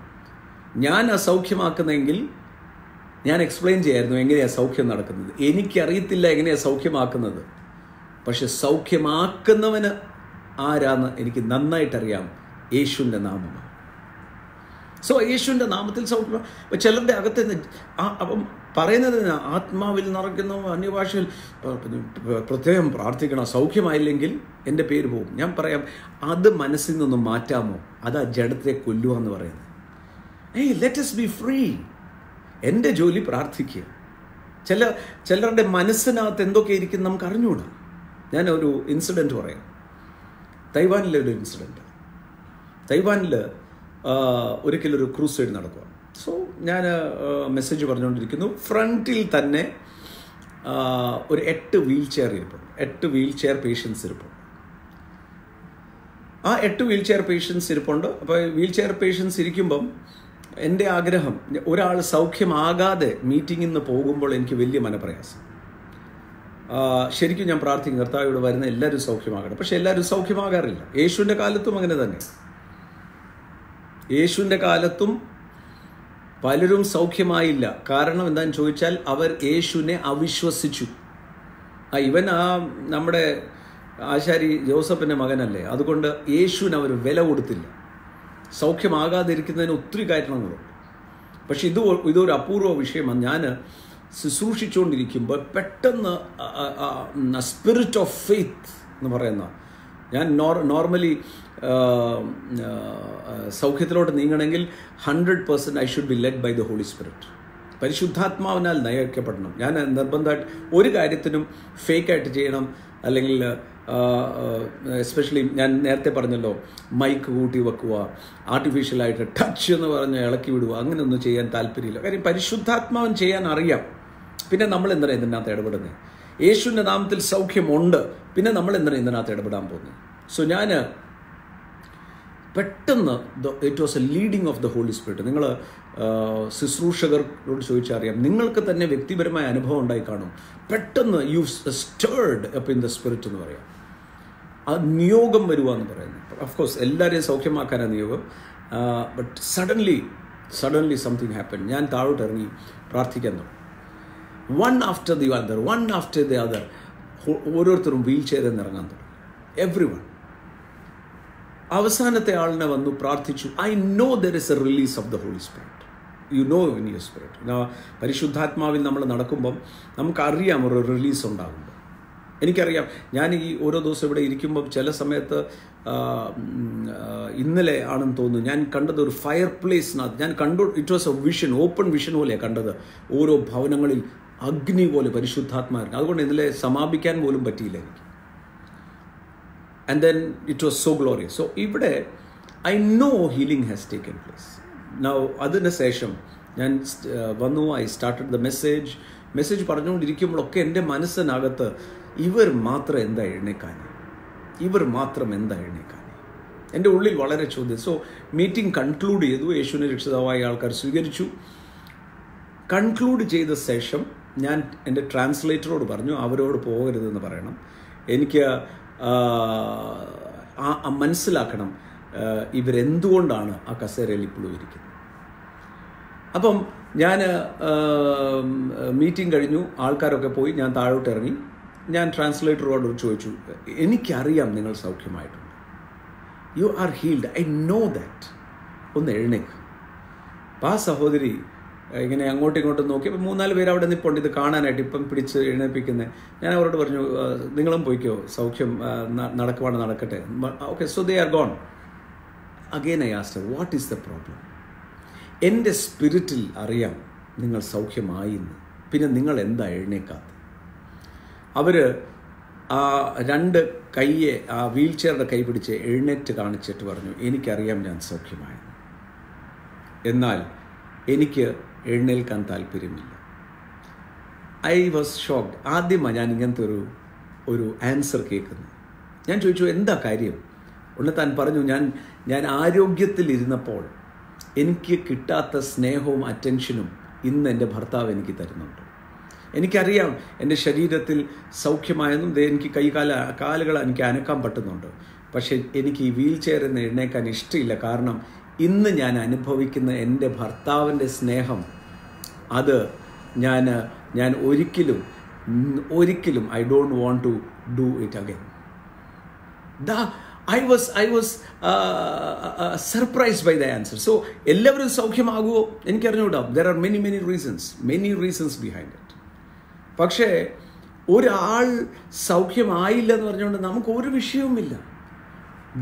ഞാൻ അസൗഖ്യമാക്കുന്നെങ്കിൽ ഞാൻ എക്സ്പ്ലെയിൻ ചെയ്യായിരുന്നു എങ്ങനെയാണ് സൗഖ്യം നടക്കുന്നത്. എനിക്കറിയത്തില്ല എങ്ങനെയാണ് സൗഖ്യമാക്കുന്നത്. പക്ഷെ സൗഖ്യമാക്കുന്നവന് ആരാന്ന് എനിക്ക് നന്നായിട്ടറിയാം. യേശുവിൻ്റെ നാമമാണ്. സോ യേശുവിൻ്റെ നാമത്തിൽ സൗഖ്യം. അപ്പം ചിലരുടെ അകത്ത് അപ്പം പറയുന്നത് ആത്മാവിൽ നിറയ്ക്കുന്ന അന്യഭാഷയിൽ പ്രത്യേകം പ്രാർത്ഥിക്കണം, സൗഖ്യമായില്ലെങ്കിൽ എൻ്റെ പേര് പോകും. ഞാൻ പറയാം, അത് മനസ്സിൽ നിന്നും മാറ്റാമോ? അതാ ജഡത്തെ കൊല്ലുക എന്ന് പറയുന്നത്. Let us B free. എൻ്റെ ജോലി പ്രാർത്ഥിക്കുക. ചിലരുടെ മനസ്സിനകത്ത് എന്തൊക്കെ ഇരിക്കും നമുക്ക് അറിഞ്ഞുകൂടാ. ഞാൻ ഒരു ഇൻസിഡൻറ്റ് പറയാം. തൈവാനിലെ ഒരു ഇൻസിഡൻറ്റ്. തൈവാനിൽ ഒരിക്കലൊരു ക്രൂസൈഡ് നടക്കുക. സോ ഞാൻ മെസ്സേജ് പറഞ്ഞുകൊണ്ടിരിക്കുന്നു. ഫ്രണ്ടിൽ തന്നെ ഒരു 8 വീൽ ചെയർ ഇരിപ്പുണ്ട്. 8 വീൽ ചെയർ പേഷ്യൻസ് ഇരിപ്പുണ്ട്. ആ 8 വീൽ ചെയർ പേഷ്യൻസ് ഇരിപ്പുണ്ട്. അപ്പോൾ വീൽ ചെയർ പേഷ്യൻസ് ഇരിക്കുമ്പം എൻ്റെ ആഗ്രഹം, ഒരാൾ സൗഖ്യമാകാതെ മീറ്റിങ്ങിൽ നിന്ന് പോകുമ്പോൾ എനിക്ക് വലിയ മനപ്രയാസം. ശരിക്കും ഞാൻ പ്രാർത്ഥിക്കും, കർത്താവോട് വരുന്ന എല്ലാവരും സൗഖ്യമാകണം. പക്ഷെ എല്ലാവരും സൗഖ്യമാകാറില്ല. യേശുവിൻ്റെ കാലത്തും അങ്ങനെ തന്നെ. യേശുവിൻ്റെ കാലത്തും പലരും സൗഖ്യമായില്ല. കാരണം എന്താണെന്ന് ചോദിച്ചാൽ അവർ യേശുവിനെ അവിശ്വസിച്ചു. ഇവൻ നമ്മുടെ ആശാരി ജോസഫിൻ്റെ മകനല്ലേ, അതുകൊണ്ട് യേശുവിന് അവർ വില കൊടുത്തില്ല. സൗഖ്യമാകാതിരിക്കുന്നതിന് ഒത്തിരി കാരണങ്ങളുണ്ട്. പക്ഷെ ഇതൊരു അപൂർവ വിഷയമാണ്. ഞാൻ ശുശ്രൂഷിച്ചുകൊണ്ടിരിക്കുമ്പോൾ പെട്ടെന്ന് സ്പിരിറ്റ് ഓഫ് ഫെയ്ത്ത് എന്ന് പറയുന്ന, ഞാൻ നോർമലി സൗഖ്യത്തിലോട്ട് നീങ്ങണമെങ്കിൽ 100% I should be led by the holy Spirit. പരിശുദ്ധാത്മാവിനാൽ നയിക്കപ്പെടണം. ഞാൻ നിർബന്ധമായിട്ട് ഒരു കാര്യത്തിനും ഫേക്കായിട്ട് ചെയ്യണം, അല്ലെങ്കിൽ എസ്പെഷ്യലി ഞാൻ നേരത്തെ പറഞ്ഞല്ലോ, മൈക്ക് കൂട്ടി വെക്കുക, ആർട്ടിഫിഷ്യലായിട്ട് ടച്ച് എന്ന് പറഞ്ഞ് ഇളക്കി വിടുക, അങ്ങനെയൊന്നും ചെയ്യാൻ താല്പര്യമില്ല. കാര്യം പരിശുദ്ധാത്മാവൻ ചെയ്യാൻ അറിയാം. പിന്നെ നമ്മൾ എന്തിനാണ് ഇതിനകത്ത് ഇടപെടുന്നത്? യേശുവിൻ്റെ നാമത്തിൽ സൗഖ്യമുണ്ട്, പിന്നെ നമ്മൾ എന്തിനാണ് ഇതിനകത്ത് ഇടപെടാൻ പോകുന്നത്? സോ ഞാൻ പെട്ടെന്ന് it was a leading of the holy Spirit. നിങ്ങൾ ശുശ്രൂഷകരോട് ചോദിച്ചാൽ അറിയാം, നിങ്ങൾക്ക് തന്നെ വ്യക്തിപരമായ അനുഭവം ഉണ്ടായി കാണും. പെട്ടെന്ന് you stirred up in the spirit എന്ന് പറയാം. ആ നിയോഗം വരുക എന്ന് പറയുന്നത്. ഓഫ്കോഴ്സ് എല്ലാവരെയും സൗഖ്യമാക്കാനാണ് നിയോഗം. But suddenly something happen. ഞാൻ താഴോട്ട് ഇറങ്ങി പ്രാർത്ഥിക്കാൻ തുടങ്ങി. വൺ ആഫ്റ്റർ ദി അതർ ഓരോരുത്തരും വീൽ ചെയറിൽ നിന്ന് ഇറങ്ങാൻ തുടങ്ങി. Every one. അവസാനത്തെ ആളിനെ വന്നു പ്രാർത്ഥിച്ചു. I know there is a release of the holy Spirit. You know in your spirit. പരിശുദ്ധാത്മാവിൽ നമ്മൾ നടക്കുമ്പം നമുക്കറിയാം ഒരു റിലീസ് ഉണ്ടാകുമ്പോൾ. എനിക്കറിയാം, ഞാൻ ഈ ഓരോ ദിവസം ഇവിടെ ഇരിക്കുമ്പം ചില സമയത്ത്, ഇന്നലെ ആണെന്ന് തോന്നുന്നു, ഞാൻ കണ്ടത് ഒരു ഫയർ പ്ലേസിനകത്ത് ഞാൻ കണ്ടു. It was A vision, open vision പോലെയാണ് കണ്ടത്. ഓരോ ഭവനങ്ങളിൽ അഗ്നി പോലെ പരിശുദ്ധാത്മാവിന്. അതുകൊണ്ട് ഇന്നലെ സമാപിക്കാൻ പോലും പറ്റിയില്ല എനിക്ക്. And then it was so glorious. So ഇവിടെ I know healing has taken place. Now അതിന് ശേഷം ഞാൻ വന്നു. I started the message പറഞ്ഞുകൊണ്ടിരിക്കുമ്പോഴൊക്കെ എൻ്റെ മനസ്സിനകത്ത് ഇവർ മാത്രം എന്താ എഴുന്നേക്കാൻ, ഇവർ മാത്രം എന്താ എഴുന്നേക്കാൻ? എൻ്റെ ഉള്ളിൽ വളരെ ചോദ്യം. സോ മീറ്റിംഗ് കൺക്ലൂഡ് ചെയ്തു. യേശുവിനെ രക്ഷിതാവായ ആൾക്കാർ സ്വീകരിച്ചു. കൺക്ലൂഡ് ചെയ്ത ശേഷം ഞാൻ എൻ്റെ ട്രാൻസ്ലേറ്ററോട് പറഞ്ഞു, അവരോട് പോകരുതെന്ന് പറയണം. എനിക്ക് മനസ്സിലാക്കണം ഇവരെന്തുകൊണ്ടാണ് ആ കസേരയിൽ ഇപ്പോഴും ഇരിക്കുന്നത്. അപ്പം ഞാൻ മീറ്റിംഗ് കഴിഞ്ഞു, ആൾക്കാരൊക്കെ പോയി, ഞാൻ താഴോട്ട് ഇറങ്ങി. ഞാൻ ട്രാൻസ്ലേറ്ററോട് ചോദിച്ചു, എനിക്കറിയാം നിങ്ങൾ സൗഖ്യമായിട്ടുണ്ട്, you are healed, I know that, ഒന്ന് എഴുന്നേക്ക്. അപ്പം ആ സഹോദരി ഇങ്ങനെ അങ്ങോട്ടും ഇങ്ങോട്ടും നോക്കി. അപ്പം 3-4 പേര് അവിടെ നിൽപ്പുണ്ട് ഇത് കാണാനായിട്ട്, ഇപ്പം പിടിച്ച് എഴുന്നേൽപ്പിക്കുന്നത്. ഞാൻ അവരോട് പറഞ്ഞു, നിങ്ങളും പോയിക്കോ, സൗഖ്യം നടക്കുവാണ്, നടക്കട്ടെ. Okay, so they are gone. Again I asked, what is the problem? എൻ്റെ സ്പിരിറ്റിൽ അറിയാം നിങ്ങൾ സൗഖ്യമായി എന്ന്, പിന്നെ നിങ്ങൾ എന്താ എഴുന്നേക്കാത്തത്? അവർ ആ 2 കൈയെ ആ വീൽ ചെയറുടെ കൈ പിടിച്ച് എഴുന്നേറ്റ് കാണിച്ചിട്ട് പറഞ്ഞു, എനിക്കറിയാം ഞാൻ സൗഖ്യമായെന്ന്, എന്നാൽ എനിക്ക് എഴുന്നേൽക്കാൻ താല്പര്യമില്ല. I was shocked. ആദ്യമാണ് ഞാൻ ഇങ്ങനത്തെ ഒരു ആൻസർ കേൾക്കുന്നത്. ഞാൻ ചോദിച്ചു, എന്താ കാര്യം? ഉടനെ താൻ പറഞ്ഞു, ഞാൻ ആരോഗ്യത്തിലിരുന്നപ്പോൾ എനിക്ക് കിട്ടാത്ത സ്നേഹവും അറ്റൻഷനും ഇന്ന് എൻ്റെ ഭർത്താവ് എനിക്ക് തരുന്നുണ്ട്. എനിക്കറിയാം എൻ്റെ ശരീരത്തിൽ സൗഖ്യമായെന്നും എനിക്ക് കാലുകൾ എനിക്ക് അനക്കാൻ പറ്റുന്നുണ്ട്. പക്ഷേ എനിക്ക് ഈ വീൽ ചെയറിൽ നിന്ന് എഴുന്നേക്കാൻ ഇഷ്ടമില്ല. കാരണം ഇന്ന് ഞാൻ അനുഭവിക്കുന്ന എൻ്റെ ഭർത്താവിൻ്റെ സ്നേഹം, അത് ഞാൻ ഒരിക്കലും I don't want to do it again. I was surprised by the answer. So എല്ലാവരും സൗഖ്യമാകുമോ എനിക്കറിഞ്ഞൂടാ. There are many reasons behind it. പക്ഷേ ഒരാൾ സൗഖ്യമായില്ല എന്ന് പറഞ്ഞുകൊണ്ട് നമുക്ക് ഒരു വിഷയവുമില്ല.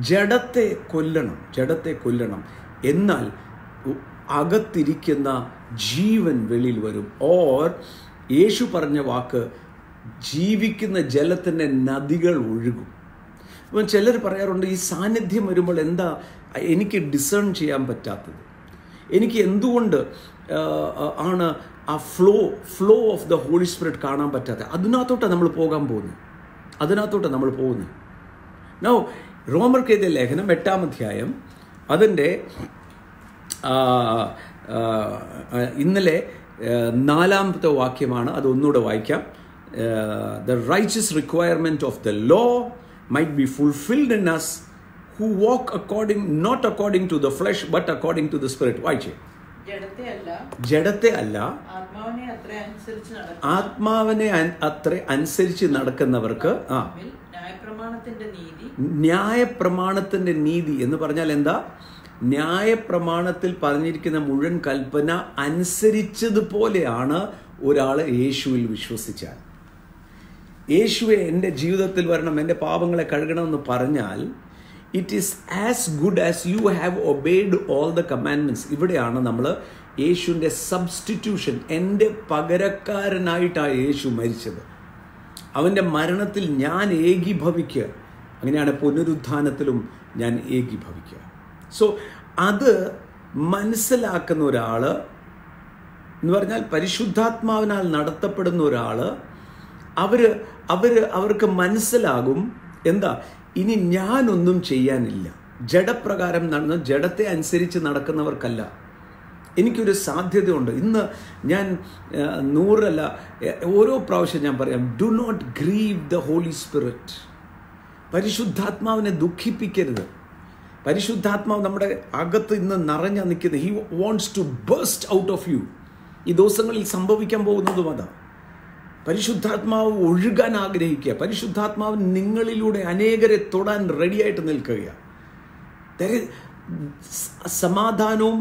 ജഡത്തെ കൊല്ലണം, എന്നാൽ അകത്തിരിക്കുന്ന ജീവൻ വെളിയിൽ വരും. ഓർ യേശു പറഞ്ഞ വാക്ക്, ജീവിക്കുന്ന ജലത്തിൻ്റെ നദികൾ ഒഴുകും. അപ്പം ചിലർ പറയാറുണ്ട്, ഈ സാന്നിധ്യം വരുമ്പോൾ എന്താ എനിക്ക് ഡിസേൺ ചെയ്യാൻ പറ്റാത്തത്, എനിക്ക് എന്തുകൊണ്ട് ആണ് ആ flow of the holy Spirit കാണാൻ പറ്റാത്തത്? അതിനകത്തോട്ടാണ് നമ്മൾ പോകുന്നത്. നൗ റോമർക്കെഴുതിയ ലേഖനം 8-ാം അധ്യായം അതിൻ്റെ ഇന്നലെ 4-ാമത്തെ വാക്യമാണ്. അത് ഒന്നുകൂടെ വായിക്കാം. The righteous requirement of the law might be fulfilled in us who walk not according to the flesh but according to the spirit. വായിച്ചേ. ജഡത്തെ അല്ല, ആത്മാവിനെ അത്ര അനുസരിച്ച് നടക്കുന്നവർക്ക് ന്യായപ്രമാണത്തിന്റെ നീതി എന്ന് പറഞ്ഞാൽ എന്താ? ന്യായപ്രമാണത്തിൽ പറഞ്ഞിരിക്കുന്ന മുഴുവൻ കൽപ്പന അനുസരിച്ചതുപോലെയാണ് ഒരാൾ യേശുവിൽ വിശ്വസിച്ചാൽ. യേശുവെ എൻ്റെ ജീവിതത്തിൽ വരണം, എൻ്റെ പാപങ്ങളെ കഴുകണമെന്ന് പറഞ്ഞാൽ it is as good as you have obeyed all the commandments. ഇവിടെയാണ് നമ്മൾ യേശുവിൻ്റെ സബ്സ്റ്റിറ്റ്യൂഷൻ, എൻ്റെ പകരക്കാരനായിട്ടാണ് യേശു മരിച്ചത്. അവൻ്റെ മരണത്തിൽ ഞാൻ ഏകീഭവിക്കുക, അങ്ങനെയാണ് പുനരുത്ഥാനത്തിലും ഞാൻ ഏകീഭവിക്കുക. സോ അത് മനസ്സിലാക്കുന്ന ഒരാൾ എന്ന് പറഞ്ഞാൽ പരിശുദ്ധാത്മാവിനാൽ നടത്തപ്പെടുന്ന ഒരാൾ, അവർക്ക് മനസ്സിലാകും എന്താ, ഇനി ഞാനൊന്നും ചെയ്യാനില്ല. ജഡപ്രകാരം നടന്ന ജഡത്തെ അനുസരിച്ച് നടക്കുന്നവർക്കല്ല. എനിക്കൊരു സാധ്യതയുണ്ട്. ഇന്ന് ഞാൻ 100 ഓരോ പ്രാവശ്യം ഞാൻ പറയാം, do not grieve the holy Spirit. പരിശുദ്ധാത്മാവിനെ ദുഃഖിപ്പിക്കരുത്. പരിശുദ്ധാത്മാവ് നമ്മുടെ അകത്ത് ഇന്ന് നിറഞ്ഞ നിൽക്കുന്നത്. He wants to burst out of you. ഈ ദിവസങ്ങളിൽ സംഭവിക്കാൻ പോകുന്നതും അതാ. പരിശുദ്ധാത്മാവ് ഒഴുകാൻ ആഗ്രഹിക്കുക. പരിശുദ്ധാത്മാവ് നിങ്ങളിലൂടെ അനേകരെ തൊടാൻ റെഡിയായിട്ട് നിൽക്കുകയാണ്. സമാധാനവും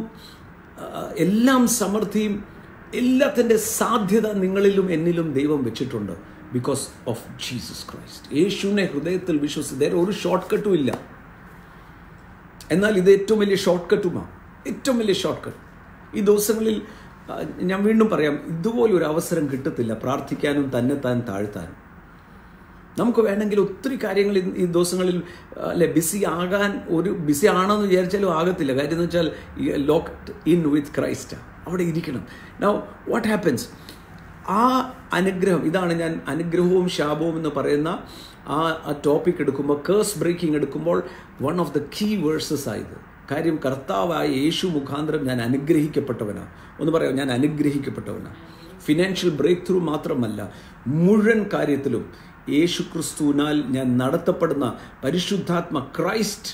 എല്ലാം സമൃദ്ധിയും എല്ലാത്തിൻ്റെ സാധ്യത നിങ്ങളിലും എന്നിലും ദൈവം വെച്ചിട്ടുണ്ട്. Because of Jesus Christ. യേശുവിനെ ഹൃദയത്തിൽ വിശ്വസിച്ച് ഒരു ഷോർട്ട് കട്ടും ഇല്ല. എന്നാൽ ഇത് ഏറ്റവും വലിയ ഷോർട്ട് കട്ടുമാണ്. ഏറ്റവും വലിയ ഷോർട്ട് കട്ട്. ഈ ദിവസങ്ങളിൽ ഞാൻ വീണ്ടും പറയാം, ഇതുപോലൊരു അവസരം കിട്ടത്തില്ല പ്രാർത്ഥിക്കാനും തന്നെത്താൻ താഴ്ത്താനും. നമുക്ക് വേണമെങ്കിൽ ഒത്തിരി കാര്യങ്ങൾ ഈ ദിവസങ്ങളിൽ ബിസി ആണെന്ന് വിചാരിച്ചാലും ആകത്തില്ല. കാര്യം എന്ന് വെച്ചാൽ ലോക്ക്ഡ് ഇൻ വിത്ത് ക്രൈസ്റ്റ്, അവിടെ ഇരിക്കണം. Now what happens? ആ അനുഗ്രഹം, ഇതാണ് ഞാൻ അനുഗ്രഹവും ശാപവും എന്ന് പറയുന്ന ആ ടോപ്പിക് എടുക്കുമ്പോൾ, കേഴ്സ് ബ്രേക്കിംഗ് എടുക്കുമ്പോൾ one of the key verses ആയത്. കാര്യം കർത്താവായ യേശു മുഖാന്തരം ഞാൻ അനുഗ്രഹിക്കപ്പെട്ടവനാണ്. ഒന്ന് പറയാം, ഞാൻ അനുഗ്രഹിക്കപ്പെട്ടവനാണ്. ഫിനാൻഷ്യൽ ബ്രേക്ക് ത്രൂ മാത്രമല്ല, മുഴുവൻ കാര്യത്തിലും യേശു ക്രിസ്തുവിനാൽ ഞാൻ നടത്തപ്പെടുന്ന പരിശുദ്ധാത്മ Christ.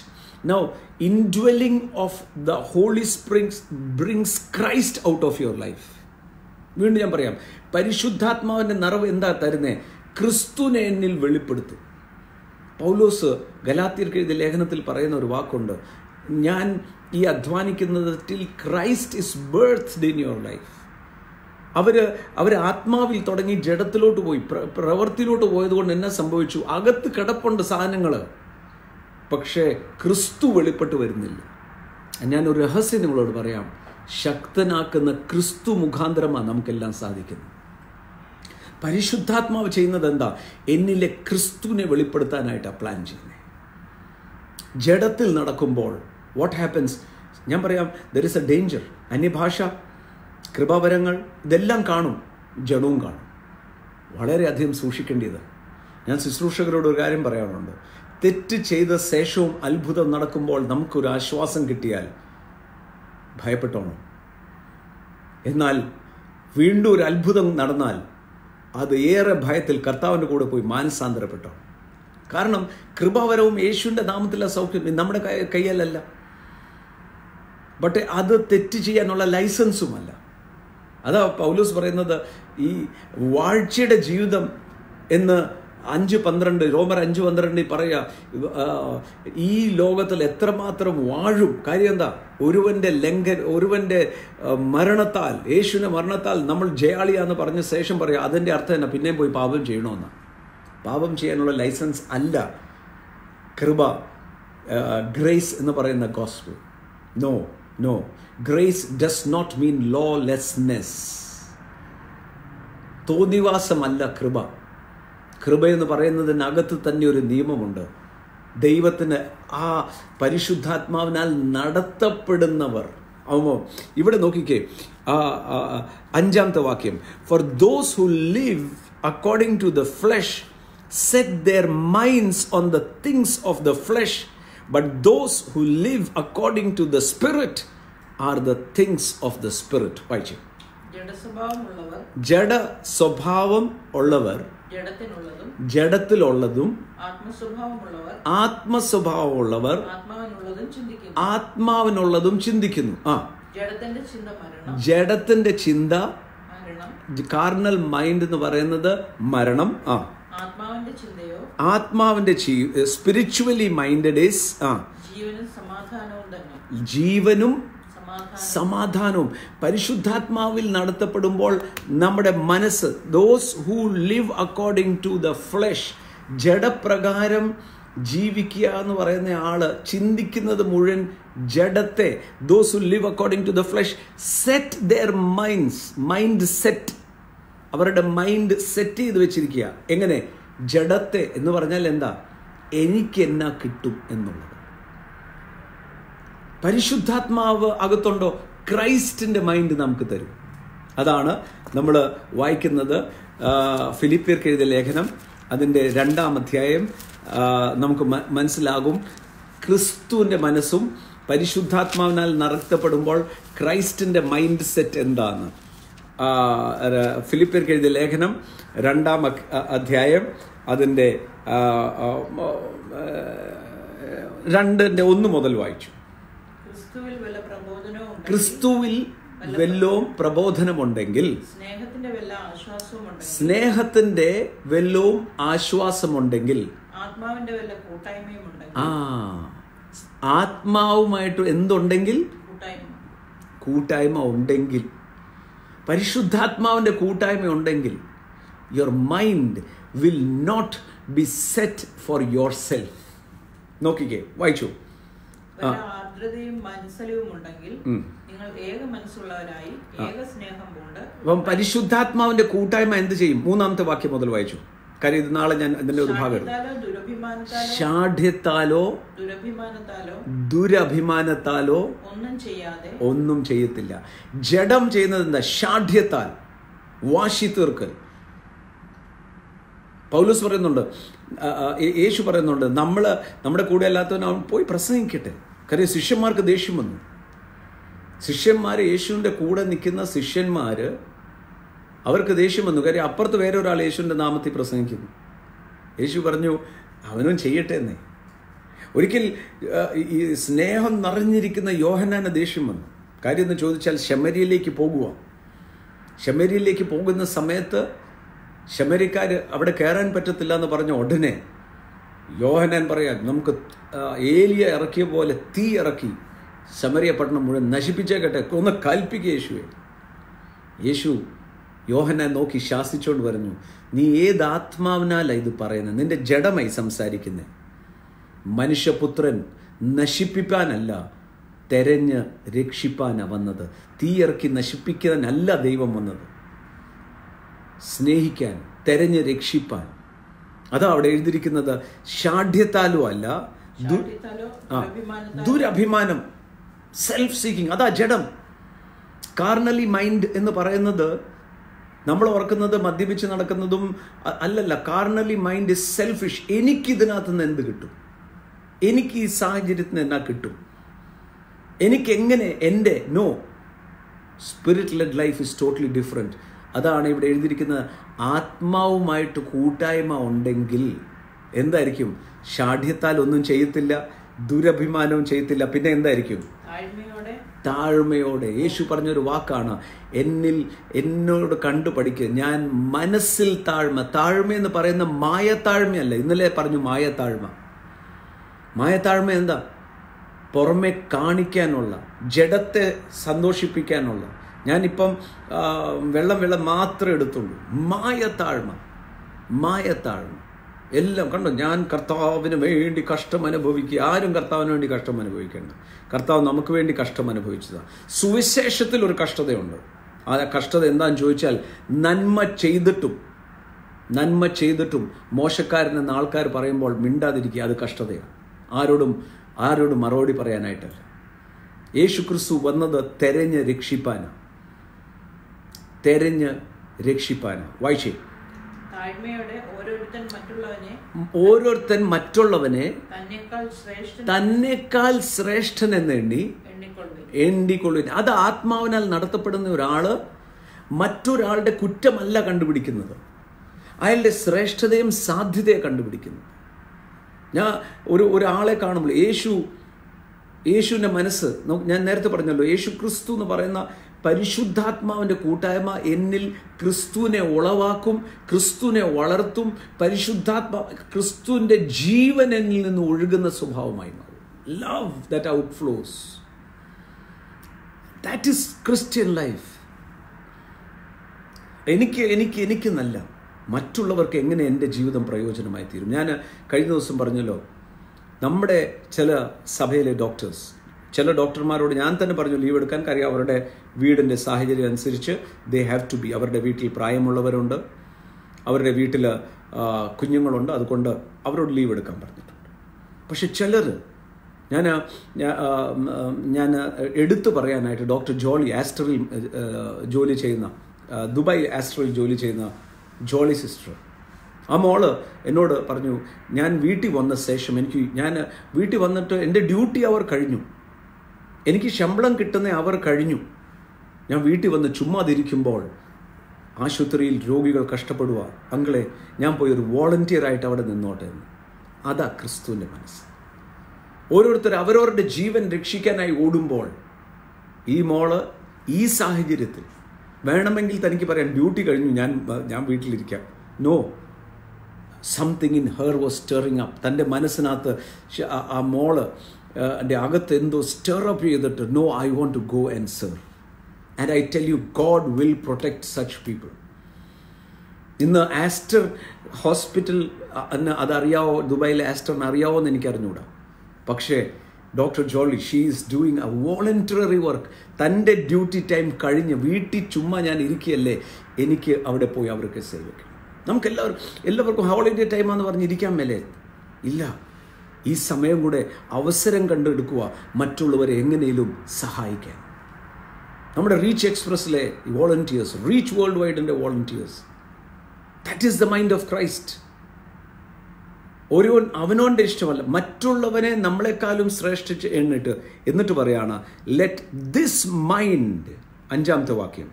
Now indwelling of the holy springs brings Christ out of your life. വീണ്ടും ഞാൻ പറയാം, പരിശുദ്ധാത്മാവിൻ്റെ നിറവ് എന്താ തരുന്നേ? ക്രിസ്തുവിനെ എന്നിൽ വെളിപ്പെടുത്തും. പൗലോസ് ഗലാത്യർക്ക് എഴുതിയ ലേഖനത്തിൽ പറയുന്ന ഒരു വാക്കുണ്ട്, ഞാൻ ഈ അധ്വാനിക്കുന്നത് till Christ is birthed in your life. അവർ ആത്മാവിൽ തുടങ്ങി ജഡത്തിലോട്ട് പോയി, പ്രവൃത്തിയിലോട്ട് പോയതുകൊണ്ട് എന്നെ സംഭവിച്ചു? അകത്ത് കിടപ്പുണ്ട് സാധനങ്ങൾ, പക്ഷേ ക്രിസ്തു വെളിപ്പെട്ട് വരുന്നില്ല. ഞാനൊരു രഹസ്യം നിങ്ങളോട് പറയാം, ശക്തനാക്കുന്ന ക്രിസ്തു മുഖാന്തരമാണ് നമുക്കെല്ലാം സാധിക്കുന്നത്. പരിശുദ്ധാത്മാവ് ചെയ്യുന്നത് എന്താ? എന്നിലെ ക്രിസ്തുവിനെ വെളിപ്പെടുത്താനായിട്ടാണ് പ്ലാൻ ചെയ്യുന്നത്. ജഡത്തിൽ നടക്കുമ്പോൾ വാട്ട് ഹാപ്പൻസ്? ഞാൻ പറയാം, ദർ ഇസ് എ ഡേഞ്ചർ. അന്യഭാഷ, കൃപാവരങ്ങൾ, ഇതെല്ലാം കാണും, ജഡവും കാണും. വളരെയധികം സൂക്ഷിക്കേണ്ടത്. ഞാൻ ശുശ്രൂഷകരോട് ഒരു കാര്യം പറയാറുണ്ട്, തെറ്റ് ചെയ്ത ശേഷവും അത്ഭുതം നടക്കുമ്പോൾ നമുക്കൊരു ആശ്വാസം കിട്ടിയാൽ ഭയപ്പെട്ടോണം. എന്നാൽ വീണ്ടും ഒരു അത്ഭുതം നടന്നാൽ അത് ഏറെ ഭയത്തിൽ കർത്താവിൻ്റെ കൂടെ പോയി മാനസാന്തരപ്പെട്ടോ. കാരണം കൃപാവരവും യേശുവിൻ്റെ നാമത്തിലുള്ള സൗഖ്യം നമ്മുടെ കയ്യിലല്ല. ബട്ട് അത് തെറ്റ് ചെയ്യാനുള്ള ലൈസൻസുമല്ല. അതാ പൗലോസ് പറയുന്നത്, ഈ വാഴ്ചയുടെ ജീവിതം എന്ന് 5:12 റോമർ 5:12 പറയാ, ഈ ലോകത്തിൽ എത്രമാത്രം വാഴും. കാര്യം എന്താ? ഒരുവന്റെ മരണത്താൽ, യേശുവിന്റെ മരണത്താൽ നമ്മൾ ജയാളിയാന്ന് പറഞ്ഞ ശേഷം പറയാം, അതിൻ്റെ അർത്ഥം തന്നെ പിന്നെയും പോയി പാപം ചെയ്യണമെന്ന്. പാപം ചെയ്യാനുള്ള ലൈസൻസ് അല്ല കൃപ, ഗ്രേസ് എന്ന് പറയുന്ന gospel. No, grace does not mean lawlessness. തോന്നിവാസമല്ല കൃപ. കൃപയെന്ന് പറയുന്നതിനകത്ത് തന്നെ ഒരു നിയമമുണ്ട്. ദൈവത്തിന് ആ പരിശുദ്ധാത്മാവിനാൽ നടത്തപ്പെടുന്നവർ. ഇവിടെ നോക്കിക്കേ, 5-ാമത്തെ വാക്യം, for those who live according to the flesh set their minds on the things of the flesh, but those who live according to the spirit are the things of the spirit. വായിച്ചു. ജഡ സ്വഭാവം ഉള്ളവർ ജഡത്തിലുള്ളതും ആത്മസ്വഭാവമുള്ളവർ ആത്മാവിനുള്ളതും ചിന്തിക്കുന്നു. ജഡത്തിന്റെ ചിന്ത, carnal mind എന്ന് പറയുന്നത് മരണം. ആത്മാവിന്റെ സ്പിരിച്വലി മൈൻഡഡ് ഈസ് ജീവനും സമാധാനവും. പരിശുദ്ധാത്മാവിൽ നടത്തപ്പെടുമ്പോൾ നമ്മുടെ മനസ്സ്, those who live according to the flesh, ജഡപ്രകാരം ജീവിക്കുക എന്ന് പറയുന്ന ആള് ചിന്തിക്കുന്നത് മുഴുവൻ ജഡത്തെ. Those who live according to the flesh set their mind set, അവരുടെ മൈൻഡ് സെറ്റ് ചെയ്ത് വെച്ചിരിക്കുക. എങ്ങനെ? ജഡത്തെ എന്ന് പറഞ്ഞാൽ എന്താ? എനിക്ക് എന്നാ കിട്ടും എന്നുള്ളത്. പരിശുദ്ധാത്മാവ് അകത്തുണ്ടോ? ക്രൈസ്റ്റിന്റെ മൈൻഡ് നമുക്ക് തരും. അതാണ് നമ്മൾ വായിക്കുന്നത് ഫിലിപ്പിയർക്ക് എഴുതിയ ലേഖനം, അതിൻ്റെ 2-ാം അധ്യായം. നമുക്ക് മനസ്സിലാകും ക്രിസ്തുവിൻ്റെ മനസ്സും പരിശുദ്ധാത്മാവിനാൽ നടത്തപ്പെടുമ്പോൾ ക്രൈസ്റ്റിന്റെ മൈൻഡ് സെറ്റ് എന്താന്ന്. ഫിലിപ്പിയർക്ക് എഴുതിയ ലേഖനം 2-ാം അധ്യായം, അതിൻ്റെ 2:1 മുതൽ വായിച്ചു. ക്രിസ്തുവിൽ വല്ലോം പ്രബോധനമുണ്ടെങ്കിൽ സ്നേഹത്തിന്റെ വല്ലോം ആശ്വാസമുണ്ടെങ്കിൽ ആത്മാവുമായിട്ട് എന്തുണ്ടെങ്കിൽ? കൂട്ടായ്മ ഉണ്ടെങ്കിൽ, പരിശുദ്ധാത്മാവിന്റെ കൂട്ടായ്മ ഉണ്ടെങ്കിൽ, your mind will not be set for your self. നോക്കിക്കേ, വായിച്ചു. അപ്പം പരിശുദ്ധാത്മാവിന്റെ കൂട്ടായ്മ എന്ത് ചെയ്യും? 3-ാമത്തെ വാക്യം മുതൽ വായിച്ചു. കാര്യം ഇത് നാളെ ഞാൻ ഇതിന്റെ ഒരു ഭാഗം, ഷാഠ്യത്താലോ ദുരഭിമാനത്താലോ ഒന്നും ചെയ്യത്തില്ല. ജഡം ചെയ്യുന്നത് എന്താ? ഷാഠ്യത്താൽ. വാശി തീർക്കൽ. പൗലോസ് പറയുന്നുണ്ട്, യേശു പറയുന്നുണ്ട്, നമ്മുടെ കൂടെ അല്ലാത്തവൻ അവൻ പോയി പ്രസംഗിക്കട്ടെ. കാര്യം ശിഷ്യന്മാർക്ക് ദേഷ്യം വന്നു. ശിഷ്യന്മാർ, യേശുവിൻ്റെ കൂടെ നിൽക്കുന്ന ശിഷ്യന്മാർ, അവർക്ക് ദേഷ്യം വന്നു. കാര്യം അപ്പുറത്ത് വേറെ ഒരാൾ യേശുവിൻ്റെ നാമത്തിൽ പ്രസംഗിക്കുന്നു. യേശു പറഞ്ഞു അവനും ചെയ്യട്ടെ എന്നേ. ഒരിക്കൽ ഈ സ്നേഹം നിറഞ്ഞിരിക്കുന്ന യോഹന്നാന് ദേഷ്യം വന്നു. കാര്യം എന്ന് ചോദിച്ചാൽ ശമര്യയിലേക്ക് പോകുന്ന സമയത്ത് ശമര്യക്കാർ അവിടെ കയറാൻ പറ്റത്തില്ല എന്ന് പറഞ്ഞ ഉടനെ യോഹന്നാൻ പറയാം, നമുക്ക് ഏലിയ ഇറക്കിയ പോലെ തീ ഇറക്കി ശമര്യ പട്ടണം മുഴുവൻ നശിപ്പിച്ചേക്കട്ടെ, ഒന്ന് കൽപ്പിക്കുക യേശു യോഹന്നാൻ നോക്കി ശാസിച്ചുകൊണ്ട് പറഞ്ഞു, നീ ഏത് ആത്മാവിനാലാണ് ഇത് പറയുന്നത്? നിന്റെ ജഡമായി സംസാരിക്കുന്നത്. മനുഷ്യപുത്രൻ നശിപ്പിക്കാനല്ല, തെരഞ്ഞ് രക്ഷിപ്പാനാണ് വന്നത്. തീയിറക്കി നശിപ്പിക്കാനല്ല ദൈവം വന്നത്, സ്നേഹിക്കാൻ, തെരഞ്ഞ് രക്ഷിപ്പാൻ. അതാ അവിടെ എഴുതിയിരിക്കുന്നത്. ഷാഠ്യത്താലോ അല്ല, ദുരഭിമാനം, സെൽഫ് സീക്കിങ്. അതാ ജഡം. കാർണലി മൈൻഡ് എന്ന് പറയുന്നത് നമ്മൾ ഓർക്കുന്നത് മദ്യപിച്ച് നടക്കുന്നതും അല്ലല്ല. കാർണലി മൈൻഡ് ഇസ് സെൽഫിഷ്. എനിക്കിതിനകത്ത് നിന്ന് എന്ത് കിട്ടും? എനിക്ക് ഈ സാഹചര്യത്തിൽ നിന്ന് എന്നാ കിട്ടും? എനിക്കെങ്ങനെ എൻ്റെ no. Spirit led life is totally different. അതാണ് ഇവിടെ എഴുതിയിരിക്കുന്നത്. ആത്മാവുമായിട്ട് കൂട്ടായ്മ ഉണ്ടെങ്കിൽ എന്തായിരിക്കും? ഷാഠ്യത്താൽ ഒന്നും ചെയ്യത്തില്ല, ദുരഭിമാനവും ചെയ്യത്തില്ല. പിന്നെ എന്തായിരിക്കും? താഴ്മയോടെ. യേശു പറഞ്ഞൊരു വാക്കാണ്, എന്നോട് കണ്ടു പഠിക്കുക, ഞാൻ മനസ്സിൽ താഴ്മ. താഴ്മ എന്ന് പറയുന്ന മായത്താഴ്മയല്ല. ഇന്നലെ പറഞ്ഞു മായത്താഴ്മ. മായത്താഴ്മ എന്താ? പുറമെ കാണിക്കാനുള്ള, ജഡത്തെ സന്തോഷിപ്പിക്കാനുള്ള. ഞാനിപ്പം വെള്ളം മാത്രമേ എടുത്തുള്ളൂ. മായത്താഴ്മ. എല്ലാം കണ്ടോ? ഞാൻ കർത്താവിന് വേണ്ടി കഷ്ടം അനുഭവിക്കുക. ആരും കർത്താവിന് വേണ്ടി കഷ്ടം അനുഭവിക്കേണ്ട. കർത്താവ് നമുക്ക് വേണ്ടി കഷ്ടം അനുഭവിച്ചതാണ്. സുവിശേഷത്തിൽ ഒരു കഷ്ടതയുണ്ട്. ആ കഷ്ടത എന്താണെന്ന് ചോദിച്ചാൽ, നന്മ ചെയ്തിട്ടും മോശക്കാരനെന്ന് ആൾക്കാർ പറയുമ്പോൾ മിണ്ടാതിരിക്കുക. അത് കഷ്ടതയാണ്. ആരോടും മറുപടി പറയാനായിട്ടല്ല. യേശു ക്രിസ്തു വന്നത് തെരഞ്ഞ് രക്ഷിപ്പാനാണ്. വായിച്ചേ. ഓരോരുത്തൻ മറ്റുള്ളവനെ തന്നെക്കാൾ ശ്രേഷ്ഠൻ എന്ന് എണ്ണിക്കൊള്ളുവിൻ. അത് ആത്മാവിനാൽ നടത്തപ്പെടുന്ന ഒരാള് മറ്റൊരാളുടെ കുറ്റമല്ല കണ്ടുപിടിക്കുന്നത്, അയാളുടെ ശ്രേഷ്ഠതയും സാധ്യതയെ കണ്ടുപിടിക്കുന്നത്. ഞാൻ ഒരാളെ കാണുമ്പോൾ യേശുവിൻ്റെ മനസ്സ്, ഞാൻ നേരത്തെ പറഞ്ഞല്ലോ, യേശു ക്രിസ്തു എന്ന് പറയുന്ന പരിശുദ്ധാത്മാവിൻ്റെ കൂട്ടായ്മ എന്നിൽ ക്രിസ്തുവിനെ ഉളവാക്കും, ക്രിസ്തുവിനെ വളർത്തും. ക്രിസ്തുവിൻ്റെ ജീവൻ എന്നിൽ നിന്ന് ഒഴുകുന്ന സ്വഭാവമായി മാറും. Love that outflows. That is Christian life. എനിക്ക് നല്ല മറ്റുള്ളവർക്ക് എങ്ങനെ എൻ്റെ ജീവിതം പ്രയോജനമായി തീരും. ഞാൻ കഴിഞ്ഞ ദിവസം പറഞ്ഞല്ലോ, നമ്മുടെ ചില സഭയിലെ ചില ഡോക്ടർമാരോട് ഞാൻ തന്നെ പറഞ്ഞു ലീവ് എടുക്കാൻ. കാര്യം അവരുടെ വീടിൻ്റെ സാഹചര്യം അനുസരിച്ച് ദേ ഹാവ് ടു ബി. അവരുടെ വീട്ടിൽ പ്രായമുള്ളവരുണ്ട്, അവരുടെ വീട്ടിൽ കുഞ്ഞുങ്ങളുണ്ട്, അതുകൊണ്ട് അവരോട് ലീവ് എടുക്കാൻ പറഞ്ഞിട്ടുണ്ട്. പക്ഷെ ചിലർ, ഞാൻ എടുത്തു പറയാനായിട്ട് ഡോക്ടർ ജോളി ആസ്റ്ററിൽ ജോലി ചെയ്യുന്ന, ദുബായ് ആസ്റ്ററിൽ ജോലി ചെയ്യുന്ന ജോളി സിസ്റ്റർ, ആ മോള് എന്നോട് പറഞ്ഞു, ഞാൻ വീട്ടിൽ വന്ന ശേഷം ഞാൻ വീട്ടിൽ വന്നിട്ട് എൻ്റെ ഡ്യൂട്ടി അവർ കഴിഞ്ഞു, എനിക്ക് ശമ്പളം കിട്ടുന്ന അവർ കഴിഞ്ഞു, ഞാൻ വീട്ടിൽ വന്ന് ചുമ്മാതിരിക്കുമ്പോൾ ആശുപത്രിയിൽ രോഗികൾ കഷ്ടപ്പെടുക, അങ്ങളെ ഞാൻ പോയി ഒരു വോളണ്ടിയറായിട്ട് അവിടെ നിന്നോട്ടെ എന്ന്. അതാ ക്രിസ്തുവിൻ്റെ മനസ്സ്. ഓരോരുത്തർ അവരവരുടെ ജീവൻ രക്ഷിക്കാനായി ഓടുമ്പോൾ ഈ മോള് ഈ സാഹചര്യത്തിൽ വേണമെങ്കിൽ തനിക്ക് പറയാം ഡ്യൂട്ടി കഴിഞ്ഞു, ഞാൻ വീട്ടിലിരിക്കാം. No, something in her was stirring up. തൻ്റെ മനസ്സിനകത്ത് ആ മോള് എൻ്റെ അകത്ത് എന്തോ സ്റ്റെറപ്പ് ചെയ്തിട്ട്, no, I want to go and serve. And I tell you, God will protect such people. ഇന്ന് ആസ്റ്റർ ഹോസ്പിറ്റൽ അതറിയാവോ? ദുബായിലെ ആസ്റ്ററിന് അറിയാവോ എന്ന് എനിക്കറിഞ്ഞൂടാ. പക്ഷേ doctor Jolly, she is doing a voluntary work. തൻ്റെ ഡ്യൂട്ടി ടൈം കഴിഞ്ഞ് വീട്ടിൽ ചുമ്മാ ഞാൻ ഇരിക്കുകയല്ലേ, എനിക്ക് അവിടെ പോയി അവർക്ക് സേവിക്കണം. എല്ലാവർക്കും ഹോളിഡേ ടൈമാണെന്ന് പറഞ്ഞിരിക്കാൻ മേലേ ഇല്ല. ഈ സമയം കൂടെ അവസരം കണ്ടെടുക്കുക മറ്റുള്ളവരെ എങ്ങനെയും സഹായിക്കാൻ. നമ്മുടെ റീച്ച് എക്സ്പ്രസ്സിലെ വോളണ്ടിയേഴ്സ്, റീച്ച് വേൾഡ് വൈഡിൻ്റെ volunteers, that is the mind of Christ. ഒരുവൻ അവനോൻ്റെ ഇഷ്ടമല്ല, മറ്റുള്ളവനെ നമ്മളെക്കാളും ശ്രേഷ്ഠിച്ച് എണ്ണിട്ട് എന്നിട്ട് പറയാണ് ലെറ്റ് ദിസ് മൈൻഡ്, 5-ാമത്തെ വാക്യം,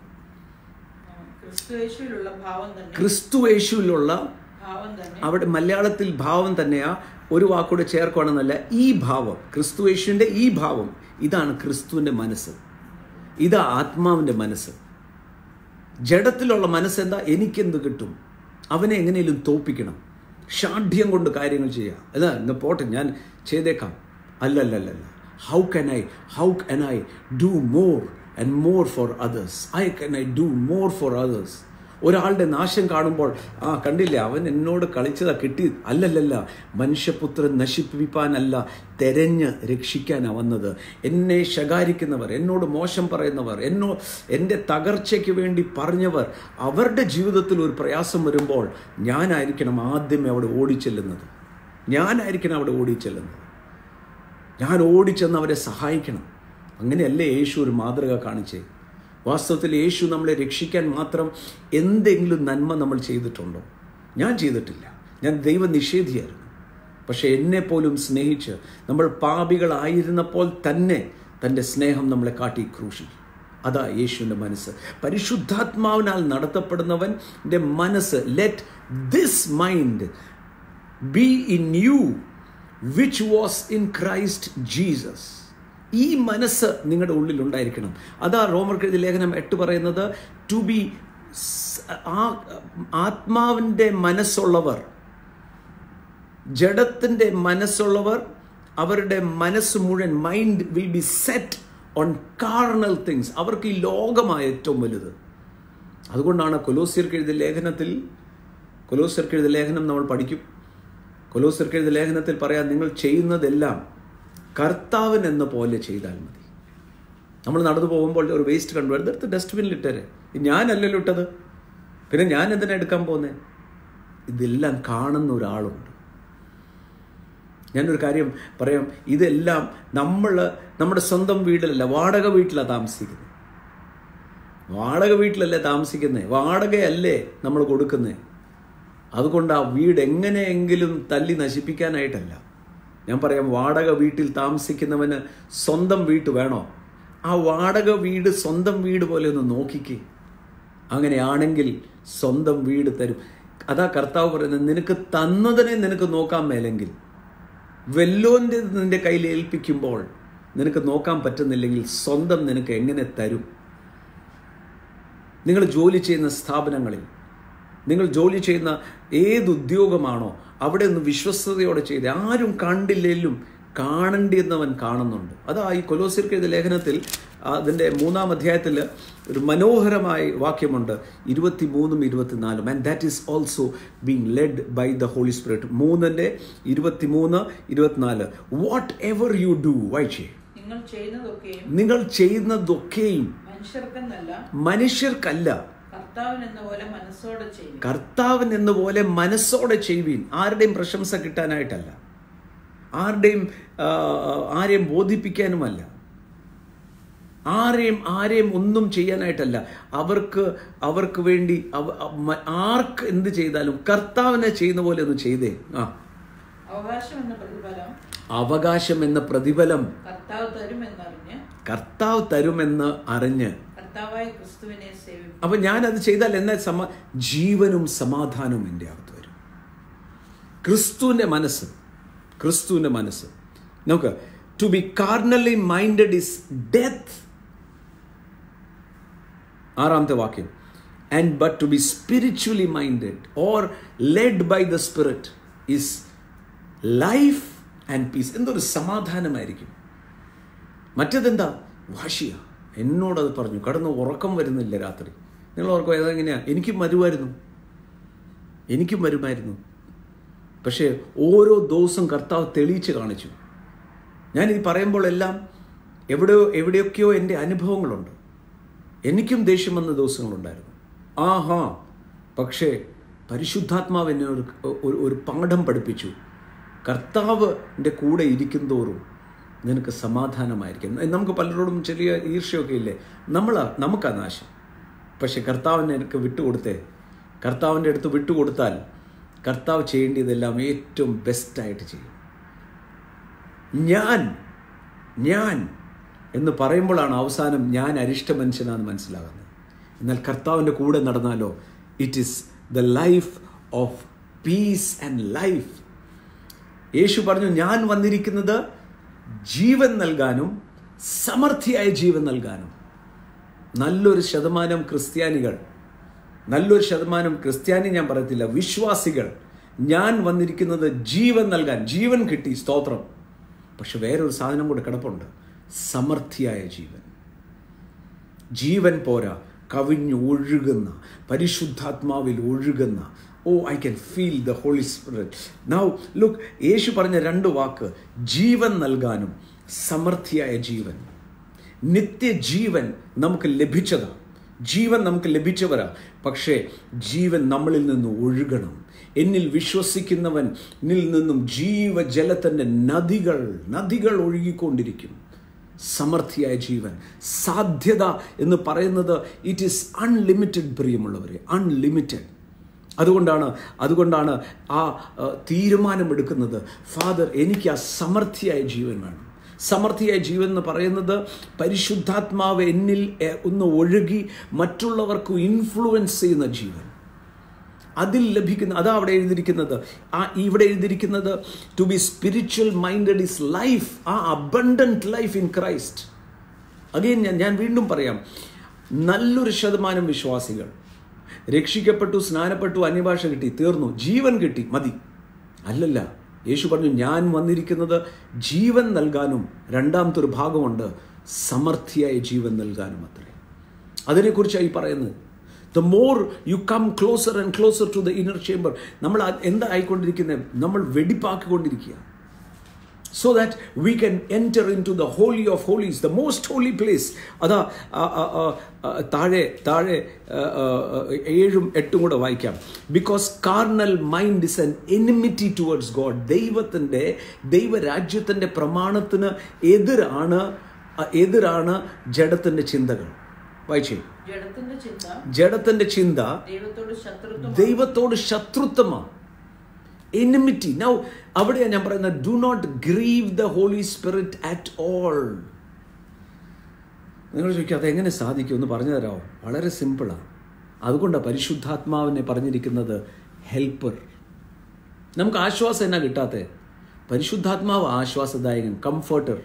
ക്രിസ്തുയേശുവിലുള്ള, അവിടെ മലയാളത്തിൽ ഭാവം തന്നെയാ, ഒരു വാക്കൂടെ ചേർക്കുകയാണെന്നല്ല, ഈ ഭാവം, ക്രിസ്തുയേശുവിൻ്റെ ഈ ഭാവം, ഇതാണ് ക്രിസ്തുവിൻ്റെ മനസ്സ്, ഇതാ ആത്മാവിൻ്റെ മനസ്സ്. ജഡത്തിലുള്ള മനസ്സെന്താ? എനിക്കെന്ത് കിട്ടും, അവനെ എങ്ങനെയും തോപ്പിക്കണം, ഷാഠ്യം കൊണ്ട് കാര്യങ്ങൾ ചെയ്യുക. അതാ ഇന്ന് പോട്ടെ, ഞാൻ ചെയ്തേക്കാം. അല്ലല്ലല്ല, how can I do more and more for others, can I do more for others. ഒരാളുടെ നാശം കാണുമ്പോൾ കണ്ടില്ലേ അവൻ എന്നോട് കളിച്ചതാ കിട്ടി, അല്ലല്ലല്ല, മനുഷ്യപുത്രൻ നശിപ്പിപ്പാനല്ല, തെരഞ്ഞ് രക്ഷിക്കാനാണ് വന്നത്. എന്നെ ശകാരിക്കുന്നവർ, എന്നോട് മോശം പറയുന്നവർ, എൻ്റെ തകർച്ചയ്ക്ക് വേണ്ടി പറഞ്ഞവർ, അവരുടെ ജീവിതത്തിൽ ഒരു പ്രയാസം വരുമ്പോൾ ഞാനായിരിക്കണം ആദ്യമേ അവിടെ ഓടിച്ചെല്ലുന്നത്. ഞാൻ ഓടിച്ചെന്ന് അവരെ സഹായിക്കണം. അങ്ങനെയല്ലേ യേശു ഒരു മാതൃക കാണിച്ചേ. വാസ്തവത്തിൽ യേശു നമ്മളെ രക്ഷിക്കാൻ മാത്രം എന്തെങ്കിലും നന്മ നമ്മൾ ചെയ്തിട്ടുണ്ടോ? ഞാൻ ചെയ്തിട്ടില്ല. ഞാൻ ദൈവനിഷേധിയായിരുന്നു. പക്ഷെ എന്നെപ്പോലും സ്നേഹിച്ച് നമ്മൾ പാപികളായിരുന്നപ്പോൾ തന്നെ തൻ്റെ സ്നേഹം നമ്മളെ കാട്ടി ക്രൂശിച്ചു. അതാ യേശുവിൻ്റെ മനസ്സ്. പരിശുദ്ധാത്മാവിനാൽ നടത്തപ്പെടുന്നവൻ്റെ മനസ്സ്, let this mind be in you which was in Christ Jesus. ഈ മനസ്സ് നിങ്ങളുടെ ഉള്ളിലുണ്ടായിരിക്കണം. അതാ റോമർക്കെഴുതിയ ലേഖനം 8 പറയുന്നത്, ടു ബി, ആത്മാവിൻ്റെ മനസ്സുള്ളവർ, ജഡത്തിൻ്റെ മനസ്സുള്ളവർ, അവരുടെ മനസ്സ് മുഴുവൻ, mind will be set on carnal things. അവർക്ക് ഈ ലോകമായ ഏറ്റവും വലുത്. അതുകൊണ്ടാണ് കൊലോസ്യർക്കെഴുതിയ ലേഖനം നമ്മൾ പഠിക്കും. കൊലോസ്യർക്കെഴുതിയ ലേഖനത്തിൽ പറയാം, നിങ്ങൾ ചെയ്യുന്നതെല്ലാം കർത്താവിനെന്ന പോലെ ചെയ്താൽ മതി. നമ്മൾ നടന്നു പോകുമ്പോൾ ഒരു വേസ്റ്റ് കണ്ടു, എടുത്ത് ഡസ്റ്റ്ബിനിലിട്ടേ. ഞാനല്ലല്ലോ ഇട്ടത്, പിന്നെ ഞാൻ എന്തിനാ എടുക്കാൻ പോകുന്നത്? ഇതെല്ലാം കാണുന്ന ഒരാളുണ്ട്. ഞാനൊരു കാര്യം പറയാം, ഇതെല്ലാം നമ്മുടെ സ്വന്തം വീട്ടിലല്ല, വാടക വീട്ടിലാണ് താമസിക്കുന്നത്. വാടകയല്ലേ നമ്മൾ കൊടുക്കുന്നത്. അതുകൊണ്ട് ആ വീട് എങ്ങനെയെങ്കിലും തല്ലി നശിപ്പിക്കാനായിട്ടല്ല. ഞാൻ പറയാം, വാടക വീട്ടിൽ താമസിക്കുന്നവന് സ്വന്തം വീട്ട് വേണോ? ആ വാടക വീട് സ്വന്തം വീട് പോലെ ഒന്ന് നോക്കിക്കേ. അങ്ങനെയാണെങ്കിൽ സ്വന്തം വീട് തരും. അതാ കർത്താവ് പറയുന്നത്, നിനക്ക് തന്നതിനെ നിനക്ക് നോക്കാൻ മേലെങ്കിൽ, വെല്ലോൻ്റെ നിന്റെ കയ്യിൽ ഏൽപ്പിക്കുമ്പോൾ നിനക്ക് നോക്കാൻ പറ്റുന്നില്ലെങ്കിൽ സ്വന്തം നിനക്ക് എങ്ങനെ തരും? നിങ്ങൾ ജോലി ചെയ്യുന്ന സ്ഥാപനങ്ങളിൽ, നിങ്ങൾ ജോലി ചെയ്യുന്ന ഏത് ഉദ്യോഗമാണോ അവിടെ ഒന്ന് വിശ്വസ്തയോടെ ചെയ്ത്, ആരും കണ്ടില്ലെങ്കിലും കാണേണ്ടിയെന്നവൻ കാണുന്നുണ്ട്. അതാ ഈ കൊലോസ്യർക്കെഴുതിയ ലേഖനത്തിൽ അതിൻ്റെ 3-ാം അധ്യായത്തിൽ ഒരു മനോഹരമായ വാക്യമുണ്ട്, 23-ഉം 24-ഉം. And that is also being led by the holy Spirit. 3:23-24. Whatever you do, വായിച്ചേ, നിങ്ങൾ ചെയ്യുന്നതൊക്കെയും മനുഷ്യർക്കല്ല, കർത്താവിൻ എന്ന പോലെ മനസ്സോടെ ചെയ്യുവീൻ. ആരുടെയും പ്രശംസ കിട്ടാനായിട്ടല്ല, ആരെയും ബോധിപ്പിക്കാനുമല്ല, ആരെയും ഒന്നും ചെയ്യാനായിട്ടല്ല. അവർക്ക് വേണ്ടി ആർക്ക് എന്ത് ചെയ്താലും കർത്താവിനെ ചെയ്യുന്ന പോലെ ഒന്ന് ചെയ്തേ. അവകാശം എന്ന പ്രതിഫലം കർത്താവ് തരുമെന്ന് അറിഞ്ഞ്, അപ്പൊ ഞാനത് ചെയ്താൽ എന്നെ ജീവനും സമാധാനവും എൻ്റെ അകത്ത് വരും. ക്രിസ്തുവിൻ്റെ മനസ്സ് നോക്ക്. To be carnally minded is death. 6-ാമത്തെ വാക്യം. And but to be spiritually minded or led by the Spirit is life and peace. എന്തൊരു സമാധാനമായിരിക്കും. മറ്റേതെന്താ? വാശിയ. എന്നോടത് പറഞ്ഞു, കടന്ന് ഉറക്കം വരുന്നില്ല രാത്രി. നിങ്ങൾ ഓർക്കും ഏതെങ്ങനെയാ? എനിക്കും വരുമായിരുന്നു. പക്ഷേ ഓരോ ദിവസം കർത്താവ് തെളിയിച്ച് കാണിച്ചു. ഞാനിത് പറയുമ്പോഴെല്ലാം എവിടെയൊക്കെയോ എൻ്റെ അനുഭവങ്ങളുണ്ട്. എനിക്കും ദേഷ്യം വന്ന ദിവസങ്ങളുണ്ടായിരുന്നു. പക്ഷേ പരിശുദ്ധാത്മാവ് എന്നെ ഒരു പാഠം പഠിപ്പിച്ചു. കർത്താവിൻ്റെ കൂടെ ഇരിക്കും തോറും നിനക്ക് സമാധാനമായിരിക്കും. നമുക്ക് പലരോടും ചെറിയ ഈർഷ്യമൊക്കെ ഇല്ലേ? നമുക്കാ നാശം. പക്ഷെ കർത്താവിനെ എനിക്ക് വിട്ടുകൊടുത്തേ. കർത്താവിൻ്റെ അടുത്ത് വിട്ടുകൊടുത്താൽ കർത്താവ് ചെയ്യേണ്ടതെല്ലാം ഏറ്റവും ബെസ്റ്റായിട്ട് ചെയ്യും. ഞാൻ എന്ന് പറയുമ്പോഴാണ് അവസാനം ഞാൻ അരിഷ്ട മനുഷ്യനാണെന്ന് മനസ്സിലാകുന്നത്. എന്നാൽ കർത്താവിൻ്റെ കൂടെ നടന്നാലോ, it is the life of peace and life. യേശു പറഞ്ഞു, ഞാൻ വന്നിരിക്കുന്നത് ജീവൻ നൽകാനും സമൃദ്ധിയായ ജീവൻ നൽകാനും. നല്ലൊരു ശതമാനം ക്രിസ്ത്യാനി ഞാൻ പറയത്തില്ല, വിശ്വാസികൾ ഞാൻ വന്നിരിക്കുന്നത് ജീവൻ നൽകാൻ. ജീവൻ കിട്ടി, സ്തോത്രം. പക്ഷെ വേറൊരു സാധനം കൂടെ കിടപ്പുണ്ട്, സമൃദ്ധിയായ ജീവൻ. ജീവൻ പോരാ, കവിഞ്ഞ് ഒഴുകുന്ന, പരിശുദ്ധാത്മാവിൽ ഒഴുകുന്ന. I can feel the Holy Spirit. Now look, യേശു പറഞ്ഞ 2 വാക്ക്, ജീവൻ നൽകാനും സമൃദ്ധിയായ ജീവൻ. നിത്യജീവൻ നമുക്ക് ലഭിച്ചതാ, ജീവൻ നമുക്ക് ലഭിച്ചവരാ. പക്ഷേ ജീവൻ നമ്മളിൽ നിന്ന് ഒഴുകണം. എന്നിൽ വിശ്വസിക്കുന്നവനിൽ നിന്നും ജീവജലത്തിൻ്റെ നദികൾ ഒഴുകിക്കൊണ്ടിരിക്കും. സമൃദ്ധിയായ ജീവൻ, സാധ്യത എന്ന് പറയുന്നത് ഇറ്റ് ഈസ് അൺലിമിറ്റഡ്. പ്രിയമുള്ളവരെ, അൺലിമിറ്റഡ്. അതുകൊണ്ടാണ് ആ തീരുമാനമെടുക്കുന്നത്, ഫാദർ എനിക്ക് ആ സമൃദ്ധിയായ ജീവൻ വേണം. സമൃദ്ധിയായ ജീവൻ എന്ന് പറയുന്നത് പരിശുദ്ധാത്മാവ് എന്നിൽ ഒന്ന് ഒഴുകി മറ്റുള്ളവർക്ക് ഇൻഫ്ലുവൻസ് ചെയ്യുന്ന ജീവൻ. അതിൽ ലഭിക്കുന്ന, അതാ അവിടെ എഴുതിയിരിക്കുന്നത്. ഇവിടെ എഴുതിയിരിക്കുന്നത് to be spiritual minded is life, ആ abundant life in Christ. Again ഞാൻ വീണ്ടും പറയാം, നല്ലൊരു ശതമാനം വിശ്വാസികൾ രക്ഷിക്കപ്പെട്ടു, സ്നാനപ്പെട്ടു, അന്യഭാഷ കിട്ടി, തീർന്നു, ജീവൻ കിട്ടി, മതി. അല്ലല്ല, യേശു പറഞ്ഞു, ഞാൻ വന്നിരിക്കുന്നത് ജീവൻ നൽകാനും, രണ്ടാമത്തെ ഒരു ഭാഗമുണ്ട്, സമൃദ്ധിയായ ജീവൻ നൽകാനും അത്രേ. അതിനെക്കുറിച്ചാണ് ഈ പറയുന്നത്. The more you come closer and closer to the inner chamber, നമ്മൾ എന്താ ആയിക്കൊണ്ടിരിക്കുന്നത്? നമ്മൾ വെടിപ്പാക്കിക്കൊണ്ടിരിക്കുക. So that we can enter into the holy of holies, the most holy place. അതാ താഴെ 7ഉം 8ഉം കൂടെ വായിക്കാം. Because carnal mind is an enmity towards God. ദൈവരാജ്യത്തിൻ്റെ പ്രമാണത്തിന് എതിരാണ് ജഡത്തിൻ്റെ ചിന്തകൾ. വായിച്ചേ. ജഡത്തിന്റെ ചിന്ത ദൈവത്തോട് ശത്രുത്വമാണ്, എനിമിറ്റി. നൗ അവിടെയാണ് ഞാൻ പറയുന്നത്, do not grieve the holy spirit at all. നിങ്ങൾ ചോദിക്കുക, അതെങ്ങനെ സാധിക്കും എന്ന് പറഞ്ഞു തരാമോ? വളരെ സിമ്പിളാണ്. അതുകൊണ്ടാണ് പരിശുദ്ധാത്മാവിനെ പറഞ്ഞിരിക്കുന്നത് ഹെൽപ്പർ. നമുക്ക് ആശ്വാസം എന്നാ കിട്ടാത്തത്? പരിശുദ്ധാത്മാവ് ആശ്വാസദായകൻ, കംഫർട്ടർ.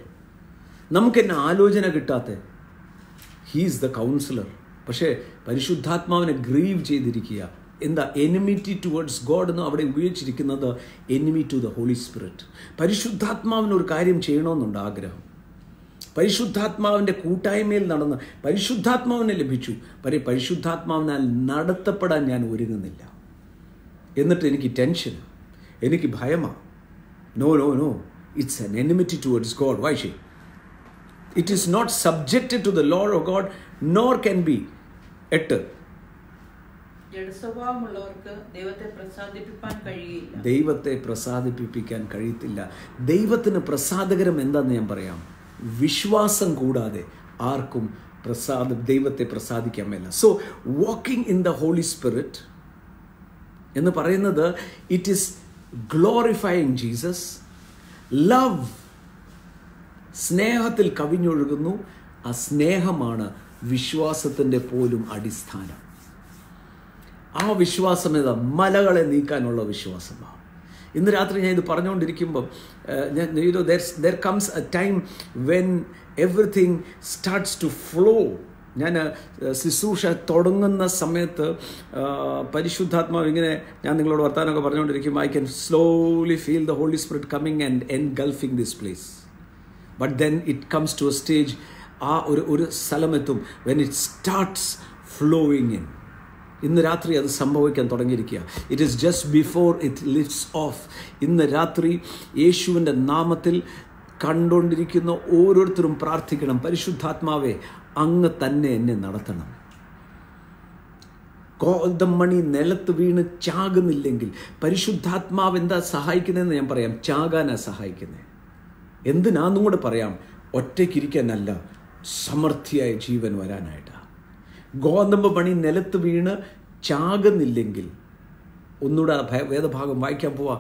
നമുക്കെന്നെ ആലോചന കിട്ടാത്തത്? He is the councillor. പക്ഷേ പരിശുദ്ധാത്മാവിനെ ഗ്രീവ് ചെയ്തിരിക്കുക. എന്താ? എനിമിറ്റി ടുവേർഡ്സ് ഗോഡ് എന്ന് അവിടെ ഉപയോഗിച്ചിരിക്കുന്നത് enemy to the holy spirit. പരിശുദ്ധാത്മാവിന് ഒരു കാര്യം ചെയ്യണമെന്നുണ്ട് ആഗ്രഹം. പരിശുദ്ധാത്മാവിൻ്റെ കൂട്ടായ്മയിൽ നടന്ന് പരിശുദ്ധാത്മാവിനെ ലഭിച്ചു. പരിശുദ്ധാത്മാവിനാൽ നടത്തപ്പെടാൻ ഞാൻ ഒരുങ്ങുന്നില്ല. എന്നിട്ട് എനിക്ക് ടെൻഷനാണ്, എനിക്ക് ഭയമാണ്. No, it's an enmity towards God. Why ഷേ? It is not subjected to the law of God, nor can be. 8. ദൈവത്തെ പ്രസാദിപ്പിക്കാൻ കഴിയത്തില്ല. ദൈവത്തിന് പ്രസാദകരം എന്താണെന്ന് ഞാൻ പറയാം. വിശ്വാസം കൂടാതെ ആർക്കും ദൈവത്തെ പ്രസാദിക്കാൻ മേല. So walking in the holy spirit എന്ന് പറയുന്നത് it is glorifying Jesus. Love, സ്നേഹത്തിൽ കവിഞ്ഞൊഴുകുന്നു. ആ സ്നേഹമാണ് വിശ്വാസത്തിൻ്റെ പോലും അടിസ്ഥാനം. ആ വിശ്വാസം ഏതാ? മലകളെ നീക്കാനുള്ള വിശ്വാസമാണ്. ഇന്ന് രാത്രി ഞാൻ ഇത് പറഞ്ഞുകൊണ്ടിരിക്കുമ്പം there comes a time when everything starts to flow. ഞാൻ ശുശ്രൂഷ തുടങ്ങുന്ന സമയത്ത് പരിശുദ്ധാത്മാവ് ഇങ്ങനെ ഞാൻ നിങ്ങളോട് വർത്താനമൊക്കെ പറഞ്ഞുകൊണ്ടിരിക്കുമ്പോൾ I can slowly feel the Holy Spirit coming and engulfing this place. But then it comes to a stage, ആ ഒരു സ്ഥലമെത്തും when it starts flowing in. ഇന്ന് രാത്രി അത് സംഭവിക്കാൻ തുടങ്ങിയിരിക്കുക. It is just before it lifts off. ഇന്ന് രാത്രി യേശുവിൻ്റെ നാമത്തിൽ കണ്ടുകൊണ്ടിരിക്കുന്ന ഓരോരുത്തരും പ്രാർത്ഥിക്കണം, പരിശുദ്ധാത്മാവേ അങ്ങ് തന്നെ എന്നെ നടത്തണം. കോതമണി നിലത്ത് വീണ് ചാകുന്നില്ലെങ്കിൽ പരിശുദ്ധാത്മാവ് എന്താ സഹായിക്കുന്നതെന്ന് ഞാൻ പറയാം. ചാകാനാ സഹായിക്കുന്നത്. എന്തിനാന്നും കൂടെ പറയാം. ഒറ്റയ്ക്കിരിക്കാനല്ല, സമൃദ്ധിയായ ജീവൻ വരാനായിട്ടാണ്. ഗോതമ്പ് മണി നിലത്ത് വീണ് ചാകുന്നില്ലെങ്കിൽ, ഒന്നുകൂടെ വേദഭാഗം വായിക്കാൻ പോവാ.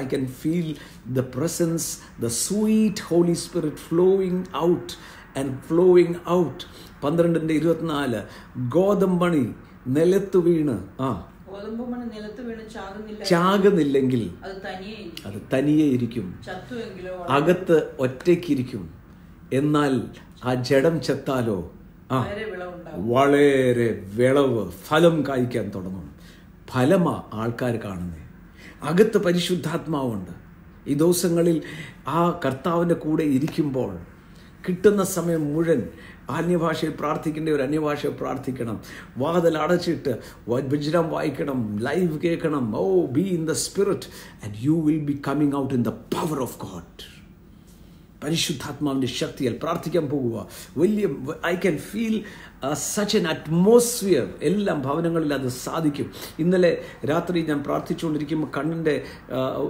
I can feel the presence, the sweet holy spirit flowing out and flowing out. 12:24 ഗോതമ്പണി നിലത്ത് വീണ് ചാകുന്നില്ലെങ്കിൽ അത് തനിയെ ഇരിക്കും, അകത്ത് ഒറ്റയ്ക്കിരിക്കും. എന്നാൽ ആ ജഡം ചത്താലോ വളരെ വിളവ്, ഫലം കായ്ക്കാൻ തുടങ്ങും. ഫലമാ ആൾക്കാർ കാണുന്നത്. അകത്ത് പരിശുദ്ധാത്മാവുണ്ട്. ഈ ദിവസങ്ങളിൽ ആ കർത്താവിൻ്റെ കൂടെ ഇരിക്കുമ്പോൾ കിട്ടുന്ന സമയം മുഴുവൻ അന്യഭാഷയിൽ പ്രാർത്ഥിക്കേണ്ട ഒരു അന്യഭാഷയിൽ പ്രാർത്ഥിക്കണം. വാതിൽ അടച്ചിട്ട് വചനം വായിക്കണം, ലൈവ് കേൾക്കണം. Be in the spirit and you will be coming out in the power of God. പരിശുദ്ധാത്മാവിൻ്റെ ശക്തിയാൽ പ്രാർത്ഥിക്കാൻ പോകുക. വലിയ I can feel such an atmosphere. എല്ലാം ഭവനങ്ങളിൽ അത് സാധിക്കും. ഇന്നലെ രാത്രി ഞാൻ പ്രാർത്ഥിച്ചുകൊണ്ടിരിക്കുമ്പോൾ കണ്ണിൻ്റെ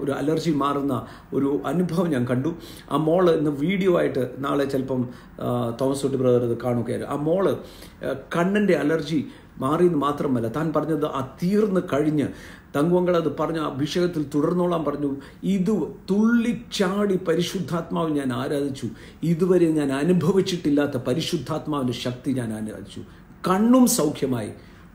ഒരു അലർജി മാറുന്ന ഒരു അനുഭവം ഞാൻ കണ്ടു. ആ മോള് ഇന്ന് വീഡിയോ ആയിട്ട് നാളെ ചിലപ്പം തോമസ് കുട്ടി ബ്രദർ ഇത് കാണുകയായിരുന്നു. ആ മോള് കണ്ണിൻ്റെ അലർജി മാറിയെന്ന് മാത്രമല്ല, താൻ പറഞ്ഞത് ആ തീർന്ന് കഴിഞ്ഞ് തങ്കുവങ്കൾ അത് പറഞ്ഞ അഭിഷേകത്തിൽ തുടർന്നോളാൻ പറഞ്ഞു. ഇത് തുള്ളിച്ചാടി പരിശുദ്ധാത്മാവ് ഞാൻ ആരാധിച്ചു. ഇതുവരെ ഞാൻ അനുഭവിച്ചിട്ടില്ലാത്ത പരിശുദ്ധാത്മാവിൻ്റെ ശക്തി ഞാൻ ആരാധിച്ചു. കണ്ണും സൗഖ്യമായി,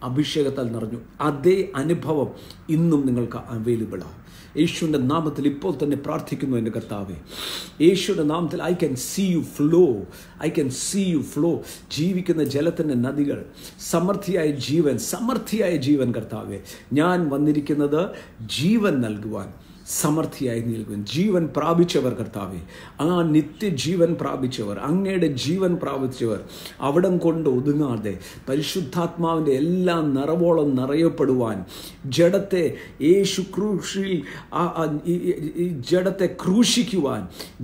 അഭിഷേകത്താൽ നിറഞ്ഞു. അതേ അനുഭവം ഇന്നും നിങ്ങൾക്ക് അവൈലബിളാണ്. യേശുവിൻ്റെ നാമത്തിൽ ഇപ്പോൾ തന്നെ പ്രാർത്ഥിക്കുന്നു എൻ്റെ കർത്താവേ. യേശുവിൻ്റെ നാമത്തിൽ I can see you flow, I can see you flow. ജീവിക്കുന്ന ജലത്തിൻ്റെ നദികൾ, സമൃദ്ധിയായ ജീവൻ കർത്താവേ. ഞാൻ വന്നിരിക്കുന്നത് ജീവൻ നൽകുവാൻ, സമൃദ്ധിയായി നിൽക്കും. ജീവൻ പ്രാപിച്ചവർ കർത്താവേ, ആ നിത്യജീവൻ പ്രാപിച്ചവർ, അങ്ങയുടെ ജീവൻ പ്രാപിച്ചവർ അവിടം കൊണ്ട് ഒതുങ്ങാതെ പരിശുദ്ധാത്മാവിൻ്റെ എല്ലാ നിറവോളം നിറയപ്പെടുവാൻ, ജഡത്തെ യേശു ക്രൂശിൽ ഈ ജഡത്തെ ക്രൂശിക്കുവാൻ,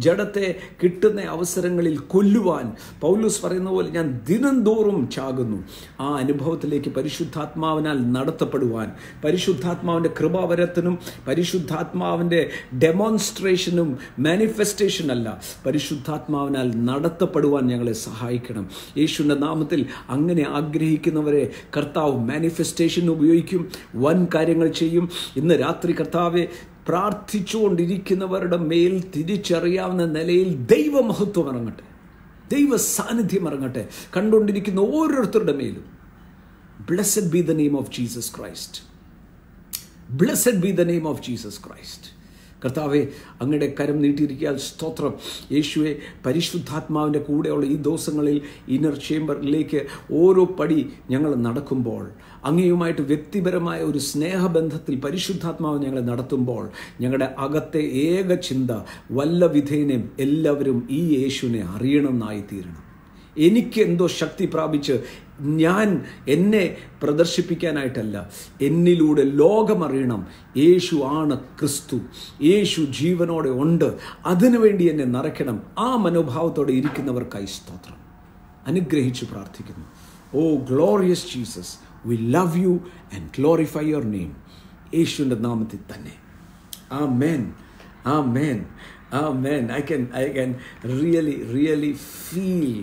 ജഡത്തെ കിട്ടുന്ന അവസരങ്ങളിൽ കൊല്ലുവാൻ, പൗലോസ് പറയുന്ന പോലെ ഞാൻ ദിനംതോറും ചാകുന്നു. ആ അനുഭവത്തിലേക്ക് പരിശുദ്ധാത്മാവിനാൽ നടത്തപ്പെടുവാൻ, പരിശുദ്ധാത്മാവിൻ്റെ കൃപാവരത്തിനും പരിശുദ്ധാത്മാവിൻ്റെ ഡെമോൺസ്ട്രേഷനും മാനിഫെസ്റ്റേഷൻ അല്ല, പരിശുദ്ധാത്മാവിനാൽ നടത്തപ്പെടുവാൻ ഞങ്ങളെ സഹായിക്കണം. യേശുവിൻ്റെ നാമത്തിൽ അങ്ങനെ ആഗ്രഹിക്കുന്നവരെ കർത്താവ് മാനിഫെസ്റ്റേഷൻ ഉപയോഗിക്കും, വൻ കാര്യങ്ങൾ ചെയ്യും. ഇന്ന് രാത്രി കർത്താവെ പ്രാർത്ഥിച്ചുകൊണ്ടിരിക്കുന്നവരുടെ മേൽ തിരിച്ചറിയാവുന്ന നിലയിൽ ദൈവമഹത്വം ഇറങ്ങട്ടെ, ദൈവ സാന്നിധ്യം ഇറങ്ങട്ടെ കണ്ടുകൊണ്ടിരിക്കുന്ന ഓരോരുത്തരുടെ മേലും. Blessed be the name of Jesus Christ. Blessed be the name of Jesus Christ. കർത്താവെ, അങ്ങയുടെ കരം നീട്ടിയിരിക്കാൻ സ്തോത്രം. യേശുവെ, പരിശുദ്ധാത്മാവിൻ്റെ കൂടെയുള്ള ഈ ദിവസങ്ങളിൽ ഇന്നർ ചേംബറിലേക്ക് ഓരോ പടി ഞങ്ങൾ നടക്കുമ്പോൾ, അങ്ങയുമായിട്ട് വ്യക്തിപരമായ ഒരു സ്നേഹബന്ധത്തിൽ പരിശുദ്ധാത്മാവ് ഞങ്ങളെ നടത്തുമ്പോൾ, ഞങ്ങളുടെ അകത്തെ ഏക ചിന്ത വല്ല വിധേനയും എല്ലാവരും ഈ യേശുവിനെ അറിയണമെന്നായി തീരണം. എനിക്ക് എന്തോ ശക്തി പ്രാപിച്ച് ഞാൻ എന്നെ പ്രദർശിപ്പിക്കാനായിട്ടല്ല, എന്നിലൂടെ ലോകമറിയണം യേശു ആണ് ക്രിസ്തു, യേശു ജീവനോടെ ഉണ്ട്, അതിനുവേണ്ടി എന്നെ നിറയ്ക്കണം. ആ മനോഭാവത്തോടെ ഇരിക്കുന്നവർക്കായി സ്തോത്രം. അനുഗ്രഹിച്ച് പ്രാർത്ഥിക്കുന്നു. Oh glorious Jesus, we love you and glorify your name. യേശുവിൻ്റെ നാമത്തിൽ തന്നെ. ആമേൻ, ആമേൻ, ആമേൻ. I can really feel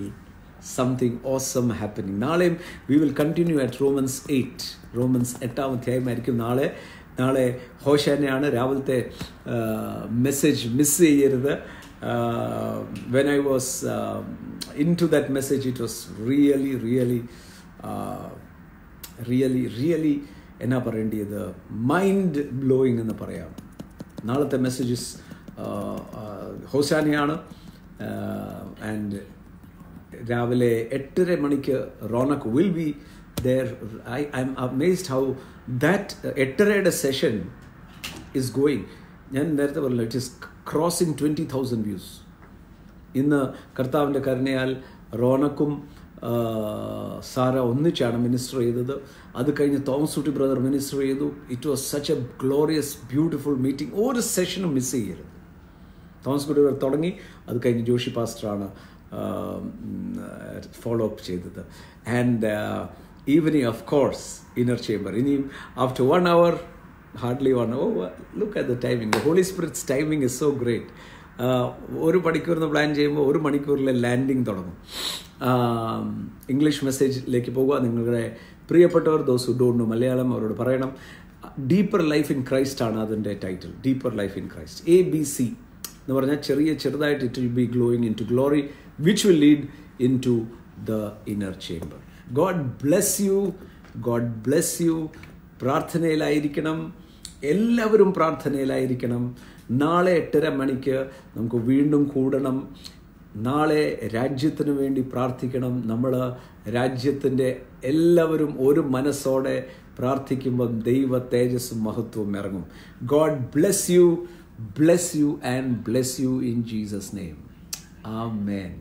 something awesome happening. നാളെയും we will continue at Romans 8. Romance 8-ാം അധ്യായമായിരിക്കും നാളെ ഹോശാനയാണ്. രാവിലത്തെ മെസ്സേജ് മിസ് ചെയ്യരുത്. When I was into that message, it was really എന്നാ പറയേണ്ടത്, മൈൻഡ് ബ്ലോയിങ് എന്ന് പറയാം. നാളത്തെ മെസ്സേജസ് ഹോശാനയാണ്. ആൻഡ് രാവിലെ 8:30 മണിക്ക് Ronak will be there. I M amazed how that 8:30 session is going. ഞാൻ നേരത്തെ പറഞ്ഞു, ഇറ്റ് ഈസ് ക്രോസിംഗ് 20,000 വ്യൂസ്. ഇന്ന് കർത്താവിൻ്റെ കരുണയാൽ റോണക്കും സാറ ഒന്നിച്ചാണ് മിനിസ്റ്റർ ചെയ്തത്. അത് കഴിഞ്ഞ് തോമസ് കുട്ടി ബ്രദർ മിനിസ്റ്റർ ചെയ്തു. It was such a glorious beautiful meeting. ഒരു സെഷനും മിസ് ചെയ്യരുത്. തോമസ് കുട്ടി ബ്രദർ തുടങ്ങി, അത് കഴിഞ്ഞ് ജോഷി പാസ്റ്ററാണ് ഫോളോ അപ്പ് ചെയ്തത്. And evening of course inner chamber. ഇനിയും after 1 hour, hardly 1 hour, look at the timing. The Holy Spirit's timing is so great. 1 മണിക്കൂറിന് plan ചെയ്യുമ്പോൾ 1 മണിക്കൂറിലെ ലാൻഡിങ് തുടങ്ങും. ഇംഗ്ലീഷ് മെസ്സേജിലേക്ക് പോകുക. നിങ്ങളുടെ പ്രിയപ്പെട്ടവർ those who don't know Malayalam അവരോട് പറയണം. ഡീപ്പർ ലൈഫ് ഇൻ ക്രൈസ്റ്റ് ആണ് അതിൻ്റെ title. Deeper life in Christ. ABC എന്ന് പറഞ്ഞാൽ ചെറുതായിട്ട് it will be glowing into glory which will lead into the inner chamber. God bless you. God bless you. പ്രാർത്ഥനയിലായിരിക്കണം. എല്ലാവരും പ്രാർത്ഥനയിലായിരിക്കണം. നാളെ 8:30 മണിക്ക് നമുക്ക് വീണ്ടും കൂടണം. നാളെ രാജ്യത്തിന് വേണ്ടി പ്രാർത്ഥിക്കണം. നമ്മൾ രാജ്യത്തിൻ്റെ എല്ലാവരും ഒരു മനസ്സോടെ പ്രാർത്ഥിക്കുമ്പോൾ ദൈവ തേജസ്സും മഹത്വവും ഇറങ്ങും. God bless you and bless you in Jesus name. Amen.